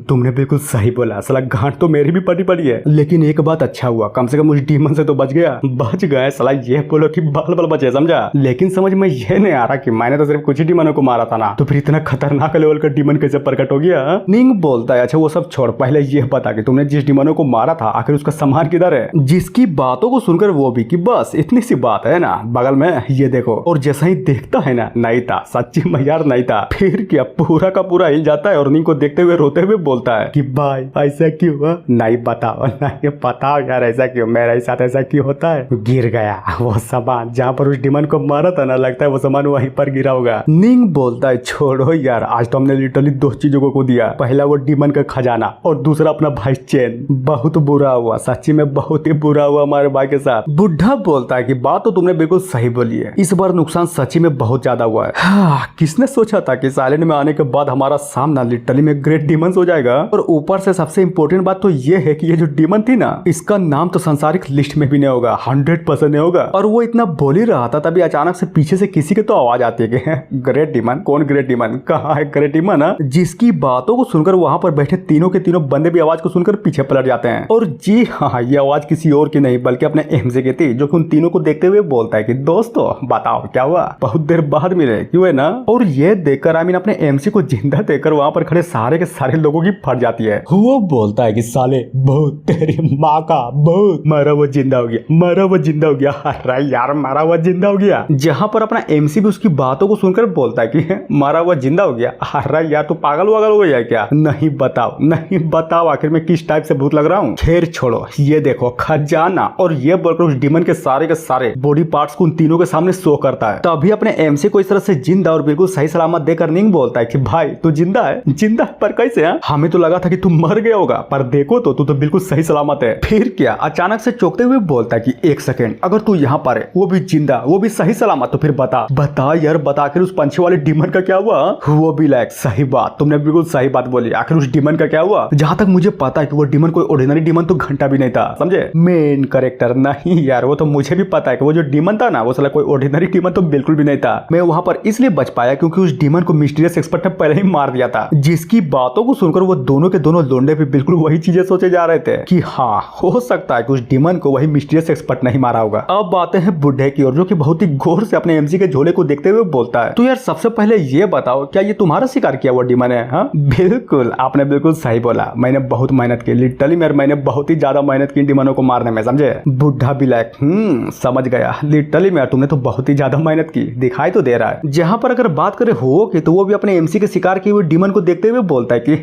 तुमने बिल्कुल सही बोला, साला गांठ तो मेरी भी पटी पड़ी है, लेकिन एक बात अच्छा हुआ, कम से कम उस डीमन से तो बच गया साला। ये बोलो कि बाल बचे, समझा। लेकिन समझ में ये नहीं आ रहा कि मैंने तो सिर्फ कुछ ही डीमनों को मारा था ना, तो फिर इतना खतरनाक लेवल का डीमन कैसे प्रकट हो गया। निंग बोलता है अच्छा वो सब छोड़, पहले ये बता कि तुमने जिस डीमनों को मारा था आखिर उसका सामान किधर है। जिसकी बातों को सुनकर वो भी कि बस इतनी सी बात है ना, बगल में ये देखो। और जैसा ही देखता है ना, नहीं था, सच्ची में यार नहीं था। फिर क्या पूरा का पूरा हिल जाता है और निंग को देखते हुए रोते हुए बोलता है कि भाई ऐसा क्यों हुआ, नहीं बताओ यार ऐसा क्यों, मेरे साथ ऐसा क्यों होता है। गिर गया वो सामान जहाँ पर उस डीमन को मारा था ना, लगता है वो सामान वहीं पर गिरा होगा। निंग बोलता है छोड़ो यार, आज तो हमने लिटरली दो चीजों को दिया, पहला वो डीमन का खजाना और दूसरा अपना भाई चेन। बहुत बुरा हुआ, सच्ची में बहुत ही बुरा हुआ हमारे भाई के साथ। बुढ़ा बोलता है कि बात तो तुमने बिल्कुल सही बोली है, इस बार नुकसान सच्ची में बहुत ज्यादा हुआ है। किसने सोचा था कि साइलेंट में आने के बाद हमारा सामना लिटरली में ग्रेट डीमन हो जाएगा। और ऊपर से सबसे इंपॉर्टेंट बात तो ये है कि ये जो डीमन थी ना, इसका नाम तो सांसारिक लिस्ट में भी नहीं होगा, 100% नहीं होगा। और वो इतना बोल ही रहा था, तभी अचानक से पीछे से किसी के तो आवाज आती है कि ग्रेट डीमन, कौन ग्रेट डीमन, कहाँ है ग्रेट डीमन। जिसकी बातों को सुनकर वहां पर बैठे तीनों के तीनों बंदे भी आवाज को सुनकर पीछे पलट जाते हैं। और जी हाँ, ये आवाज किसी और की नहीं बल्कि अपने एमजे की थी, जो कि उन तीनों को देखते हुए बोलता है कि दोस्तों बताओ क्या हुआ, बहुत देर बाद मिले क्यों है ना। और ये देखकर आमीन अपने एमसी को जिंदा देखकर वहां पर खड़े सारे के सारे लोगों की फट जाती है। वो बोलता है कि साले बहुत तेरी माँ का बहुत, मारा वो जिंदा हो गया, अरे यार मारा वो जिंदा हो गया। जहां पर अपना एमसी भी उसकी बातों को सुनकर बोलता है कि मारा वो जिंदा हो गया, अरे यार तू पागल हो गया क्या, नहीं बताओ आखिर में किस टाइप से भूत लग रहा हूँ। खैर छोड़ो, ये देखो खजाना। और ये बोलकर उस डीमन के सारे बॉडी पार्ट्स को उन तीनों के सामने शो करता है। तभी अपने एमसी को इस तरह से जिंदा और बिल्कुल सही सलामत देकर निंग बोलता है कि भाई तू जिंदा है पर कैसे है? हमें तो लगा था कि तू मर गया होगा, पर देखो तो तू तो बिल्कुल सही सलामत है। फिर क्या अचानक से चौंकते हुए बोलता है कि एक सेकंड, अगर तू यहाँ पर है, वो भी जिंदा, वो भी सही सलामत, तो फिर बता यार, बता आखिर उस पंछी वाले डीमन का क्या हुआ। वो भी लाइक सही बात, तुमने बिल्कुल सही बात बोली, आखिर उस डीमन का क्या हुआ। जहां तक मुझे पता है कि वो डीमन कोई ऑर्डिनरी डीमन तो घंटा भी नहीं था, समझे। मेन कैरेक्टर नहीं यार, वो तो मुझे भी पता है कि वो जो डीमन था ना, वो साला कोई ऑर्डिनरी डीमन तो बिल्कुल भी नहीं था। मैं वहां पर इसलिए बच पाया क्योंकि उस डीमन को मिस्टीरियस एक्सपर्ट ने पहले ही मार दिया था। जिसकी बातों को सुनकर वो दोनों के दोनों लोंडे भी बिल्कुल वही चीजें सोचे जा रहे थे कि हाँ हो सकता है कि उस डीमन को वही मिस्टीरियस एक्सपर्ट नहीं मारा होगा। अब आते हैं बुढ़े की ओर, जो कि बहुत ही गौर से अपने एमसी के झोले को देखते हुए बोलता है तो यार सबसे पहले ये बताओ, क्या ये तुम्हारा शिकार किया हुआ डीमन है? हाँ बिल्कुल, आपने बिल्कुल सही बोला, मैंने बहुत मेहनत की, लिटरली मैंने बहुत ही ज्यादा मेहनत की डीमनों को मारने में, समझे। बुढ़ा भी लाइक समझ गया, लिटरली में तुमने तो बहुत ही ज्यादा मेहनत की, दिखाई तो दे रहा है। जहां पर अगर बात करें हो कि तो वो भी अपने एमसी के शिकार किए हुए डीमन को देखते हुए बोलता है कि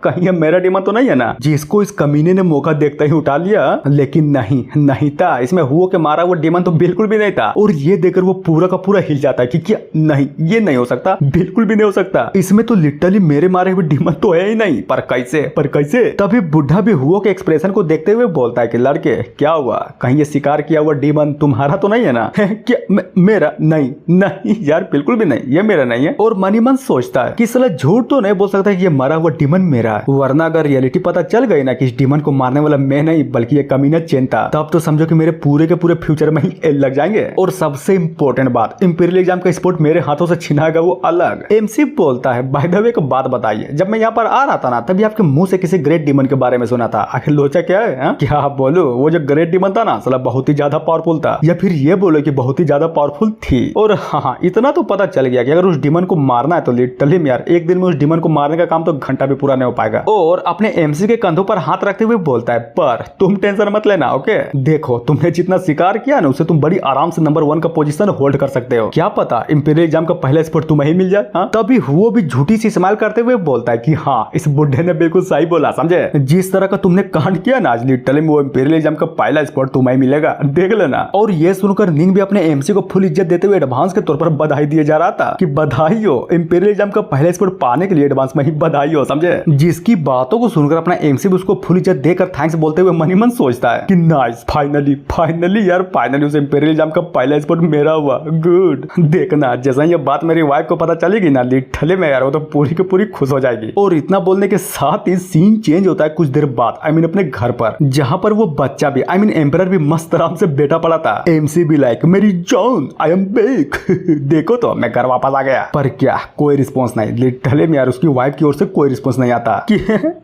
कहीं मेरा डीमन तो नहीं है ना, जिसको इस कमीने ने मौका देखते ही उठा लिया। लेकिन नहीं था, इसमें हुआ के मारा वो डीमन तो बिल्कुल भी नहीं था। और ये देखकर वो पूरा का पूरा हिल जाता है कि क्या नहीं, ये नहीं हो सकता, बिल्कुल भी नहीं हो सकता, इसमें तो लिटरली मेरे मारे हुए डीमन तो है ही नहीं, पर कैसे। तभी बुढ़ा भी हुआ के एक्सप्रेशन को देखते हुए बोलता है कि लड़के क्या हुआ, कहीं ये शिकार किया हुआ डीमन तुम्हारा तो नहीं है ना? क्या मेरा? नहीं यार बिल्कुल भी नहीं, ये मेरा नहीं है। और मन ही मन सोचता है कि साला झूठ तो नहीं बोल सकता कि ये मरा हुआ डीमन मेरा है, वरना अगर रियलिटी पता चल गई ना कि इस डीमन को मारने वाला मैं नहीं बल्कि ये कमीना चेन था, तब तो समझो कि मेरे पूरे के पूरे फ्यूचर में ही एल लग जाएंगे। और सबसे इंपॉर्टेंट बात, इंपीरियल एग्जाम का स्पोर्ट मेरे हाथों से छिना गया वो अलग। एमसी बोलता है बाय द वे एक बात बताइए, जब मैं यहाँ पर आ रहा था ना तभी आपके मुंह से किसी ग्रेट डीमन के बारे में सुना था, आखिर लोचा क्या है? क्या बोलो, वो जो ग्रेट डीमन था ना साला बहुत ही ज्यादा पावरफुल था, या फिर ये बोलो कि बहुत ही ज्यादा पावरफुल थी। और हाँ इतना तो पता चल गया कि अगर उस डीमन को मारना है तो लिटरली यार एक दिन में उस डीमन को मारने का काम तो घंटा भी पूरा नहीं हो पाएगा। और अपने एमसी के कंधों पर हाथ रखते हुए बोलता है पर तुम टेंशन मत लेना, ओके। देखो तुमने जितना शिकार किया ना, उसे तुम बड़ी आराम से नंबर 1 का पोजीशन होल्ड कर सकते हो, क्या पता इंपीरियल एग्जाम का पहला स्पॉट तुम्हें ही मिल जाए। हाँ? तभी वो भी झूठी सी स्माइल करते हुए बोलता है कि हाँ इस बुढ़े ने बिल्कुल सही बोला, समझे। जिस तरह का तुमने कांड किया ना आज, लिटरली वो इंपीरियल एग्जाम का पहला स्पॉट तुम्हें मिलेगा, देख लेना। और ये सुनकर निंग भी अपने एमसी को फुल इज्जत देते हुए एडवांस के तौर पर बधाई दिए जा रहा था कि बधाई हो, इंपीरियल एग्जाम का पहला स्पॉट पाने के लिए एडवांस में ही बधाई हो, समझे। जिसकी बातों को सुनकर अपना एमसी भी उसको फुल इज्जत देकर थैंक्स बोलते हुए मन ही मन सोचता है कि नाइस, फाइनली यार फाइनली उस इंपीरियल एग्जाम का पहला स्पॉट मेरा हुआ, गुड। देखना जैसा ये बात मेरी वाइफ को पता चलेगी ना लिटरली में यार वो तो पूरी की पूरी खुश हो जाएगी। और इतना बोलने के साथ ही सीन चेंज होता है कुछ देर बाद अपने घर पर, जहाँ पर वो बच्चा भी एम्परर भी मस्त आराम से बैठा पड़ा था। एमसी भी लाइक मेरी जान आई एम बैक देखो तो मैं घर वापस आ गया। पर क्या कोई रिस्पॉन्स नहीं, लिटरली में यार उसकी वाइफ की ओर से कोई रिस्पॉन्स नहीं आता कि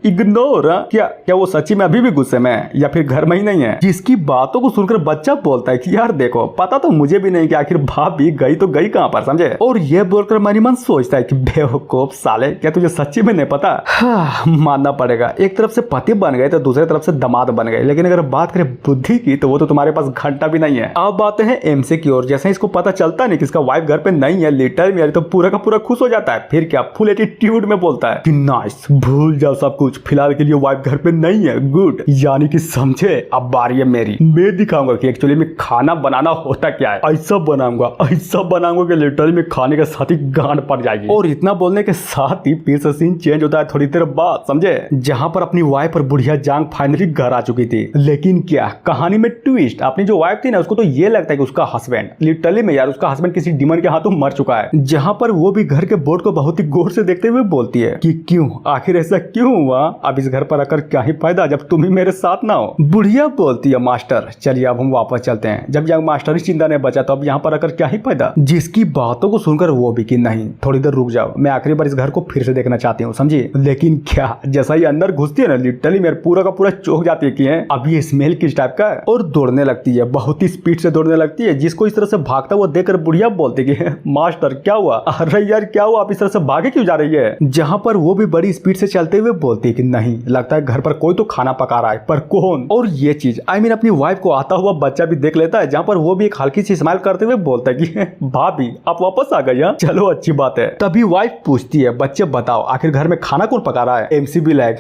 इग्नोर। क्या वो सच्ची में अभी भी गुस्से में या फिर घर में ही नहीं है। जिसकी बातों को सुनकर बच्चा बोलता है कि यार देखो पता तो मुझे भी नहीं कि आखिर भाभी गई तो गई कहां पर, समझे। और ये बोलकर मन ही मन सोचता है कि बेवकूफ साले, क्या तुझे सच्ची में नहीं पता। मानना पड़ेगा, एक तरफ से पति बन गए तो दूसरी तरफ से दामाद बन गए, लेकिन अगर बात करें बुद्धि की तो वो तो तुम्हारे पास घंटा भी नहीं है। अब बातें हैं एमसी की ओर। जैसे इसको पता चलता नहीं कि इसका वाइफ घर पे नहीं है, लिटरली में तो पूरा का पूरा खुश हो जाता है। फिर क्या फुल एटीट्यूड में बोलता है कि नाइस, भूल जाओ सब कुछ, फिलहाल के लिए वाइफ घर पे नहीं है, गुड। यानी कि समझे अब बारी है मेरी, मैं दिखाऊंगा कि एक्चुअली में खाना बनाना होता क्या है। ऐसा बनाऊंगा कि लिटरली में खाने के साथ ही गांड पड़ जाएगी। और इतना बोलने के साथ ही फिर से सीन चेंज होता है थोड़ी देर बाद, समझे, जहां पर अपनी वाइफ और बुढ़िया जांग फाइनली घर आ चुकी थी। लेकिन क्या कहानी में ट्विस्ट, अपनी जो वाइफ थी ना उसको तो ये लगता है कि उसका हस्बैंड, लिटरली में यार उसका हस्बैंड किसी डिमन के हाथों मर चुका है। जहां पर वो भी घर के बोर्ड को बहुत ही गौर से देखते हुए बोलती है कि क्यों, आखिर ऐसा क्यों हुआ, अब इस घर पर आकर क्या ही फायदा जब तुम ही मेरे साथ ना हो। बुढ़िया बोलती है मास्टर चलिए अब हम वापस चलते हैं, जब यहाँ मास्टर ही चिंता नहीं बचा तो अब यहाँ पर आकर क्या ही फायदा। जिसकी बातों को सुनकर वो भी कि नहीं थोड़ी देर रुक जाओ, मैं आखिरी बार इस घर को फिर से देखना चाहती हूँ, समझी। लेकिन क्या जैसा ही अंदर घुसती है ना लिटरली मेरे पूरा का पूरा चौंक जाती है कि अब ये स्मेल किस टाइप का है। और दौड़ने लगती है, बहुत ही स्पीड से दौड़ने लगती है। जिसको इस तरह से भागता हुआ देखकर बुढ़िया बोलती कि मास्टर क्या हुआ, अरे यार क्या हुआ, आप इस तरह से भागे क्यों जा रही है। जहां पर वो भी बड़ी स्पीड से चलते हुए बोलती है कि नहीं लगता है घर पर कोई तो खाना पका रहा है, पर कौन। और ये चीज अपनी वाइफ को आता हुआ बच्चा भी देख लेता है, जहां पर वो भी एक हल्की सी स्माइल करते हुए बोलता है कि भाभी आप वापस आ गई, चलो अच्छी बात है। तभी वाइफ पूछती है बच्चे बताओ आखिर घर में खाना कौन पका रहा है। एमसी भी लाइक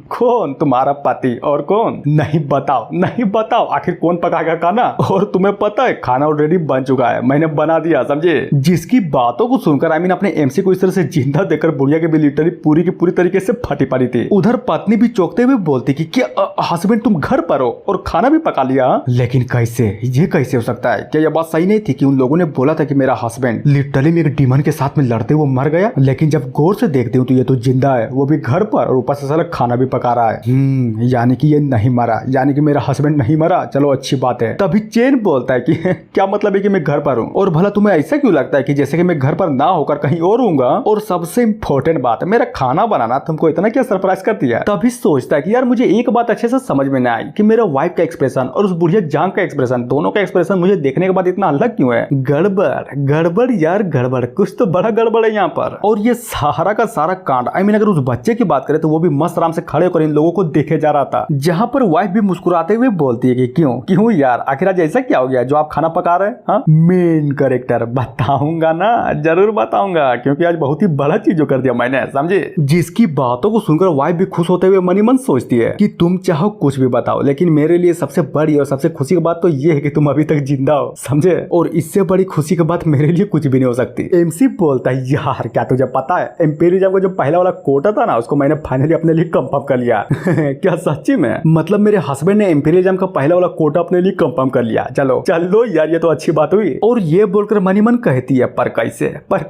कौन, तुम्हारा पति, और कौन, नहीं बताओ आखिर कौन पकाएगा खाना। और तुम्हें पता है खाना ऑलरेडी बन चुका है, मैंने बना दिया, समझे। जिसकी बातों को सुनकर अपने एमसी को इस तरह से जिंदा देखकर बुढ़िया के भी लिटरली पूरी की पूरी तरीके से फटी पड़ी थी। उधर पत्नी भी चौंकते हुए बोलती कि क्या हस्बैंड तुम घर पर हो और खाना भी पका लिया, लेकिन कैसे, ये कैसे हो सकता है। क्या यह बात सही नहीं थी कि उन लोगों ने बोला था कि मेरा हस्बैंड लिटरली में एक डिमन के साथ में लड़ते हुए मर गया, लेकिन जब गौर से देखते हूँ तो ये तो जिंदा है, वो भी घर पर, और ऊपर से साला खाना भी पका रहा है। यानी कि ये नहीं मरा, यानी कि मेरा हस्बैंड नहीं मरा, चलो अच्छी बात है। तभी चेन बोलता है कि क्या मतलब है कि मैं घर पर हूँ, और भला तुम्हें ऐसा क्यों लगता है कि जैसे कि मैं घर पर ना होकर कहीं और हूँगा। और सबसे इम्पोर्टेंट बात है मेरा खाना बनाना तुमको इतना क्या सरप्राइज कर दिया। तभी सोचता है कि यार मुझे एक बात अच्छे से समझ में ना आई कि मेरा वाइफ का एक्सप्रेशन और उस बुढ़िया जांग का एक्सप्रेशन, दोनों का एक्सप्रेशन मुझे देखने के बाद इतना अलग क्यों है। गड़बड़ यार गड़बड़, कुछ तो बड़ा गड़बड़ है यहाँ पर। और ये सारा का सारा कांड अगर उस बच्चे की बात करें तो वो भी मस्त आराम से खड़े होकर इन लोगों को देखे जा रहा था, जहां पर वाइफ भी मुस्कुराते हुए बोलती है कि क्यों यार आखिर आज ऐसा क्या हो गया जो आप खाना पका रहे हैं। मेन कैरेक्टर बताऊंगा ना, जरूर बताऊंगा, क्योंकि आज बहुत ही बड़ा चीज कर दिया मैंने, समझे। जिसकी बातों को सुनकर वाइफ भी खुश होते हुए मनी मन सोचती है कि तुम चाहो कुछ भी बताओ, लेकिन मेरे लिए सबसे बड़ी और सबसे खुशी की बात तो ये है कि तुम अभी तक जिंदा हो, समझे। और इससे बड़ी खुशी की बात मेरे लिए कुछ भी नहीं हो सकती। एमसी बोलता है यार क्या तुझे पता है एम्पेरिज्म का जो पहला वाला कोटा था ना उसको मैंने फाइनली अपने लिए कंफर्म कर लिया। क्या सच्ची में, मतलब मेरे हस्बैंड ने एम्पेरिज्म का पहला वाला कोटा अपने लिए कंफर्म कर लिया, चलो यार ये तो अच्छी बात हुई। और ये बोलकर मनी मन कहती है पर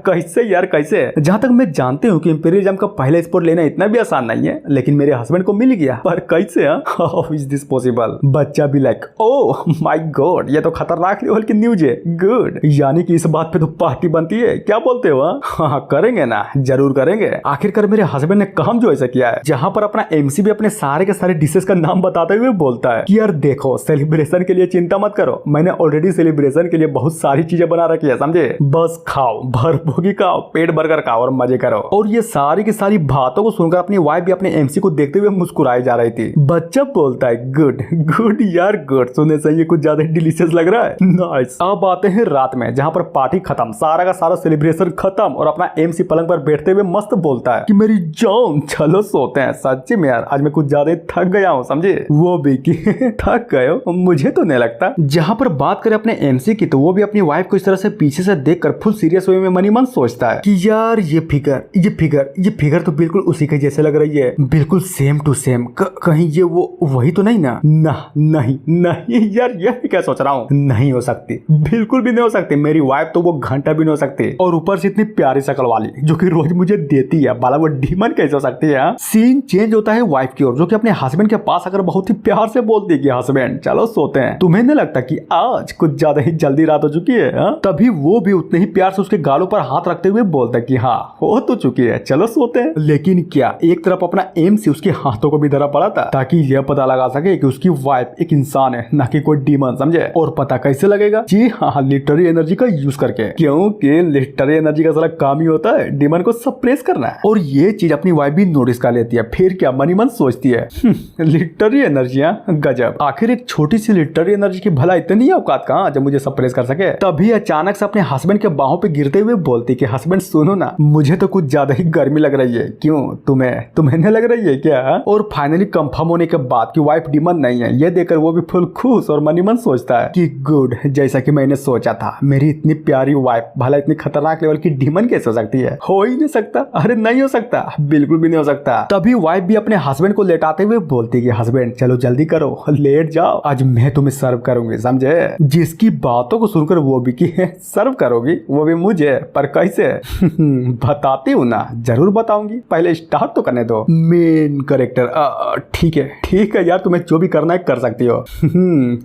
कैसे यार कैसे। जहां तक मैं जानती हूँ कि एम्पेरिज्म का पहला स्पोर्ट लेना इतना भी आसान नहीं है, लेकिन मेरे हस्बैंड को मिल गया, पर कैसे, हाउ इज दिस पॉसिबल। बच्चा भी लाइक ओह माय गॉड, ये तो खतरनाक लेवल की न्यूज है, गुड। यानी कि इस बात पे तो पार्टी बनती है, क्या बोलते हो। हाँ करेंगे ना, जरूर करेंगे। आखिरकार मेरे हस्बैंड ने काम जो ऐसा किया है, जहां पर अपना एमसी भी अपने सारे के सारे डिशेस का नाम बताते हुए बोलता है कि यार देखो सेलिब्रेशन के लिए चिंता मत करो, मैंने ऑलरेडी सेलिब्रेशन के लिए बहुत सारी चीजें बना रखी है, समझे। बस खाओ, भरपूरी खाओ, पेट भरकर खाओ और मजे करो। और ये सारी की सारी बातों को सुनकर अपनी वाइफ भी अपने एमसी को देखते हुए मुस्कुराई जा रही थी। बच्चा बोलता है गुड यार गुड, सुनने से ये कुछ ज्यादा डिलीशियस लग रहा है, नाइस। अब आते हैं रात में, जहां पर पार्टी खत्म, सारा का सारा सेलिब्रेशन खत्म, और अपना एमसी पलंग पर बैठते हुए मस्त बोलता है कि मेरी जान चलो सोते हैं। सच्ची में यार आज मैं कुछ ज्यादा थक गया हूँ, समझे। वो भी कि थक गए हो, मुझे तो नहीं लगता। जहां पर बात करें अपने एमसी की तो वो भी अपनी वाइफ को इस तरह से पीछे से देखकर फुल सीरियस वे में मनी मन सोचता है कि यार ये फिगर तो बिल्कुल उसी के जैसे लग रही है, बिल्कुल सेम टू सेम। कहीं ये वो वही तो नहीं ना। नहीं यार ये क्या सोच रहा हूँ, नहीं हो सकती, बिल्कुल भी नहीं हो सकती। मेरी वाइफ तो वो घंटा भी नहीं हो सकती। और ऊपर से इतनी प्यारी शक्ल वाली जो कि रोज मुझे देती है, बाला वो डीमन कैसे हो सकती है। सीन चेंज होता है वाइफ की ओर, जो कि अपने हस्बैंड के पास आकर बहुत ही प्यार से बोलती है कि हस्बैंड चलो सोते हैं, तुम्हें नहीं लगता कि आज कुछ ज्यादा ही जल्दी रात हो चुकी है? तभी वो भी उतने ही प्यार से उसके गालों पर हाथ रखते हुए बोलता है कि हाँ हो तो चुकी है, चलो सोते हैं। लेकिन क्या एक तरफ अपना एम से उसके हाथों को भी धरा पड़ा था ताकि यह पता लगा सके कि उसकी वाइफ एक इंसान है, ना कि कोई डीमन, समझे। और पता कैसे लगेगा? जी हाँ, लिटरेरी एनर्जी का यूज करके, क्योंकि लिटरेरी एनर्जी का सारा काम ही होता है डीमन को सप्रेस करना है। और ये चीज अपनी वाइफ भी नोटिस कर लेती है। फिर क्या मनी मन सोचती है, लिटरेरी एनर्जियां गजब, आखिर एक छोटी सी लिटरेरी एनर्जी की भला इतनी औकात कहाँ जब मुझे सप्रेस कर सके। तभी अचानक से अपने हस्बैंड के बाहों पे गिरते हुए बोलती कि हस्बैंड सुनो ना, मुझे तो कुछ ज्यादा ही गर्मी लग रही है। क्यों, तुम्हें नहीं लग रही है क्या? और फाइनली कंफर्म होने के बाद कि वाइफ डीमन नहीं है, ये देखकर वो भी फुल खुश और मनी मन सोचता है कि गुड, जैसा कि मैंने सोचा था, मेरी इतनी प्यारी वाइफ भला इतनी खतरनाक लेवल की डीमन कैसे हो सकती है? हो ही नहीं सकता, अरे नहीं हो सकता, बिल्कुल भी नहीं हो सकता। तभी वाइफ भी अपने हस्बैंड को लेटाते हुए बोलती कि हस्बैंड चलो जल्दी करो, लेट जाओ, आज मैं तुम्हें सर्व करूंगी, समझे। जिसकी बातों को सुनकर वो भी कि सर्व करोगी, वो भी मुझे, पर कैसे? बताती हूँ ना, जरूर बताऊंगी, पहले स्टार्ट तो करने दो। मेन कैरेक्टर, ठीक है यार, तुम्हें जो भी करना है कर सकती हो।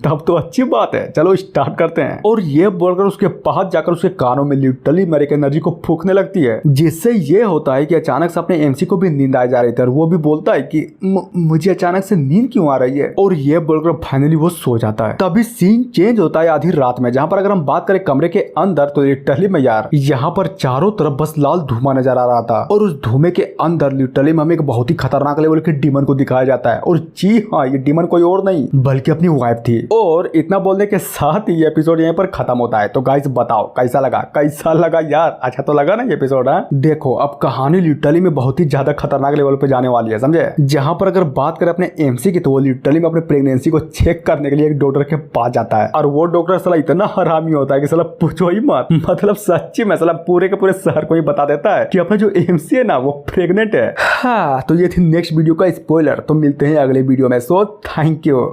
तब तो अच्छी बात है, चलो स्टार्ट करते हैं। और ये बोलकर उसके पास जाकर उसके कानों में लिटरली मेरिक एनर्जी को फूंकने लगती है, जिससे ये होता है कि अचानक से अपने एमसी को भी नींद आ जा रही थी और वो भी बोलता है कि मुझे अचानक से नींद क्यों आ रही है। और ये बोलकर फाइनली वो सो जाता है। तभी सीन चेंज होता है आधी रात में, जहाँ पर अगर हम बात करें कमरे के अंदर तो लिटरली में यार यहाँ पर चारों तरफ बस लाल धुआं नजर आ रहा था। और उस धुएं के अंदर लिटरली में हमें एक बहुत ही खतरनाक लेवल के डीमन को दिखाया जाता है। और जी हाँ, ये डीमन कोई और नहीं बल्कि अपनी वाइफ थी। और इतना बोलने के साथ ही ये एपिसोड यहीं पर खत्म होता है। तो गाइस बताओ कैसा लगा यार? अच्छा तो लगा ना ये एपिसोड? देखो अब कहानी लिटरली में बहुत ही ज्यादा खतरनाक लेवल पे जाने वाली है, समझे। जहां पर अगर बात करें अपने एमसी की, तो वो लिटरली में अपने प्रेगनेंसी को चेक करने के लिए एक डॉक्टर के पास जाता है। और वो डॉक्टर साला इतना हरामी होता है कि साला पूछो ही मत, मतलब सच्ची में साला पूरे के पूरे शहर को ही बता देता है कि अपना जो एमसी है ना वो प्रेग्नेंट है। हाँ, तो ये थी नेक्स्ट वीडियो का स्पॉइलर। तो मिलते हैं अगले वीडियो में, सो थैंक यू।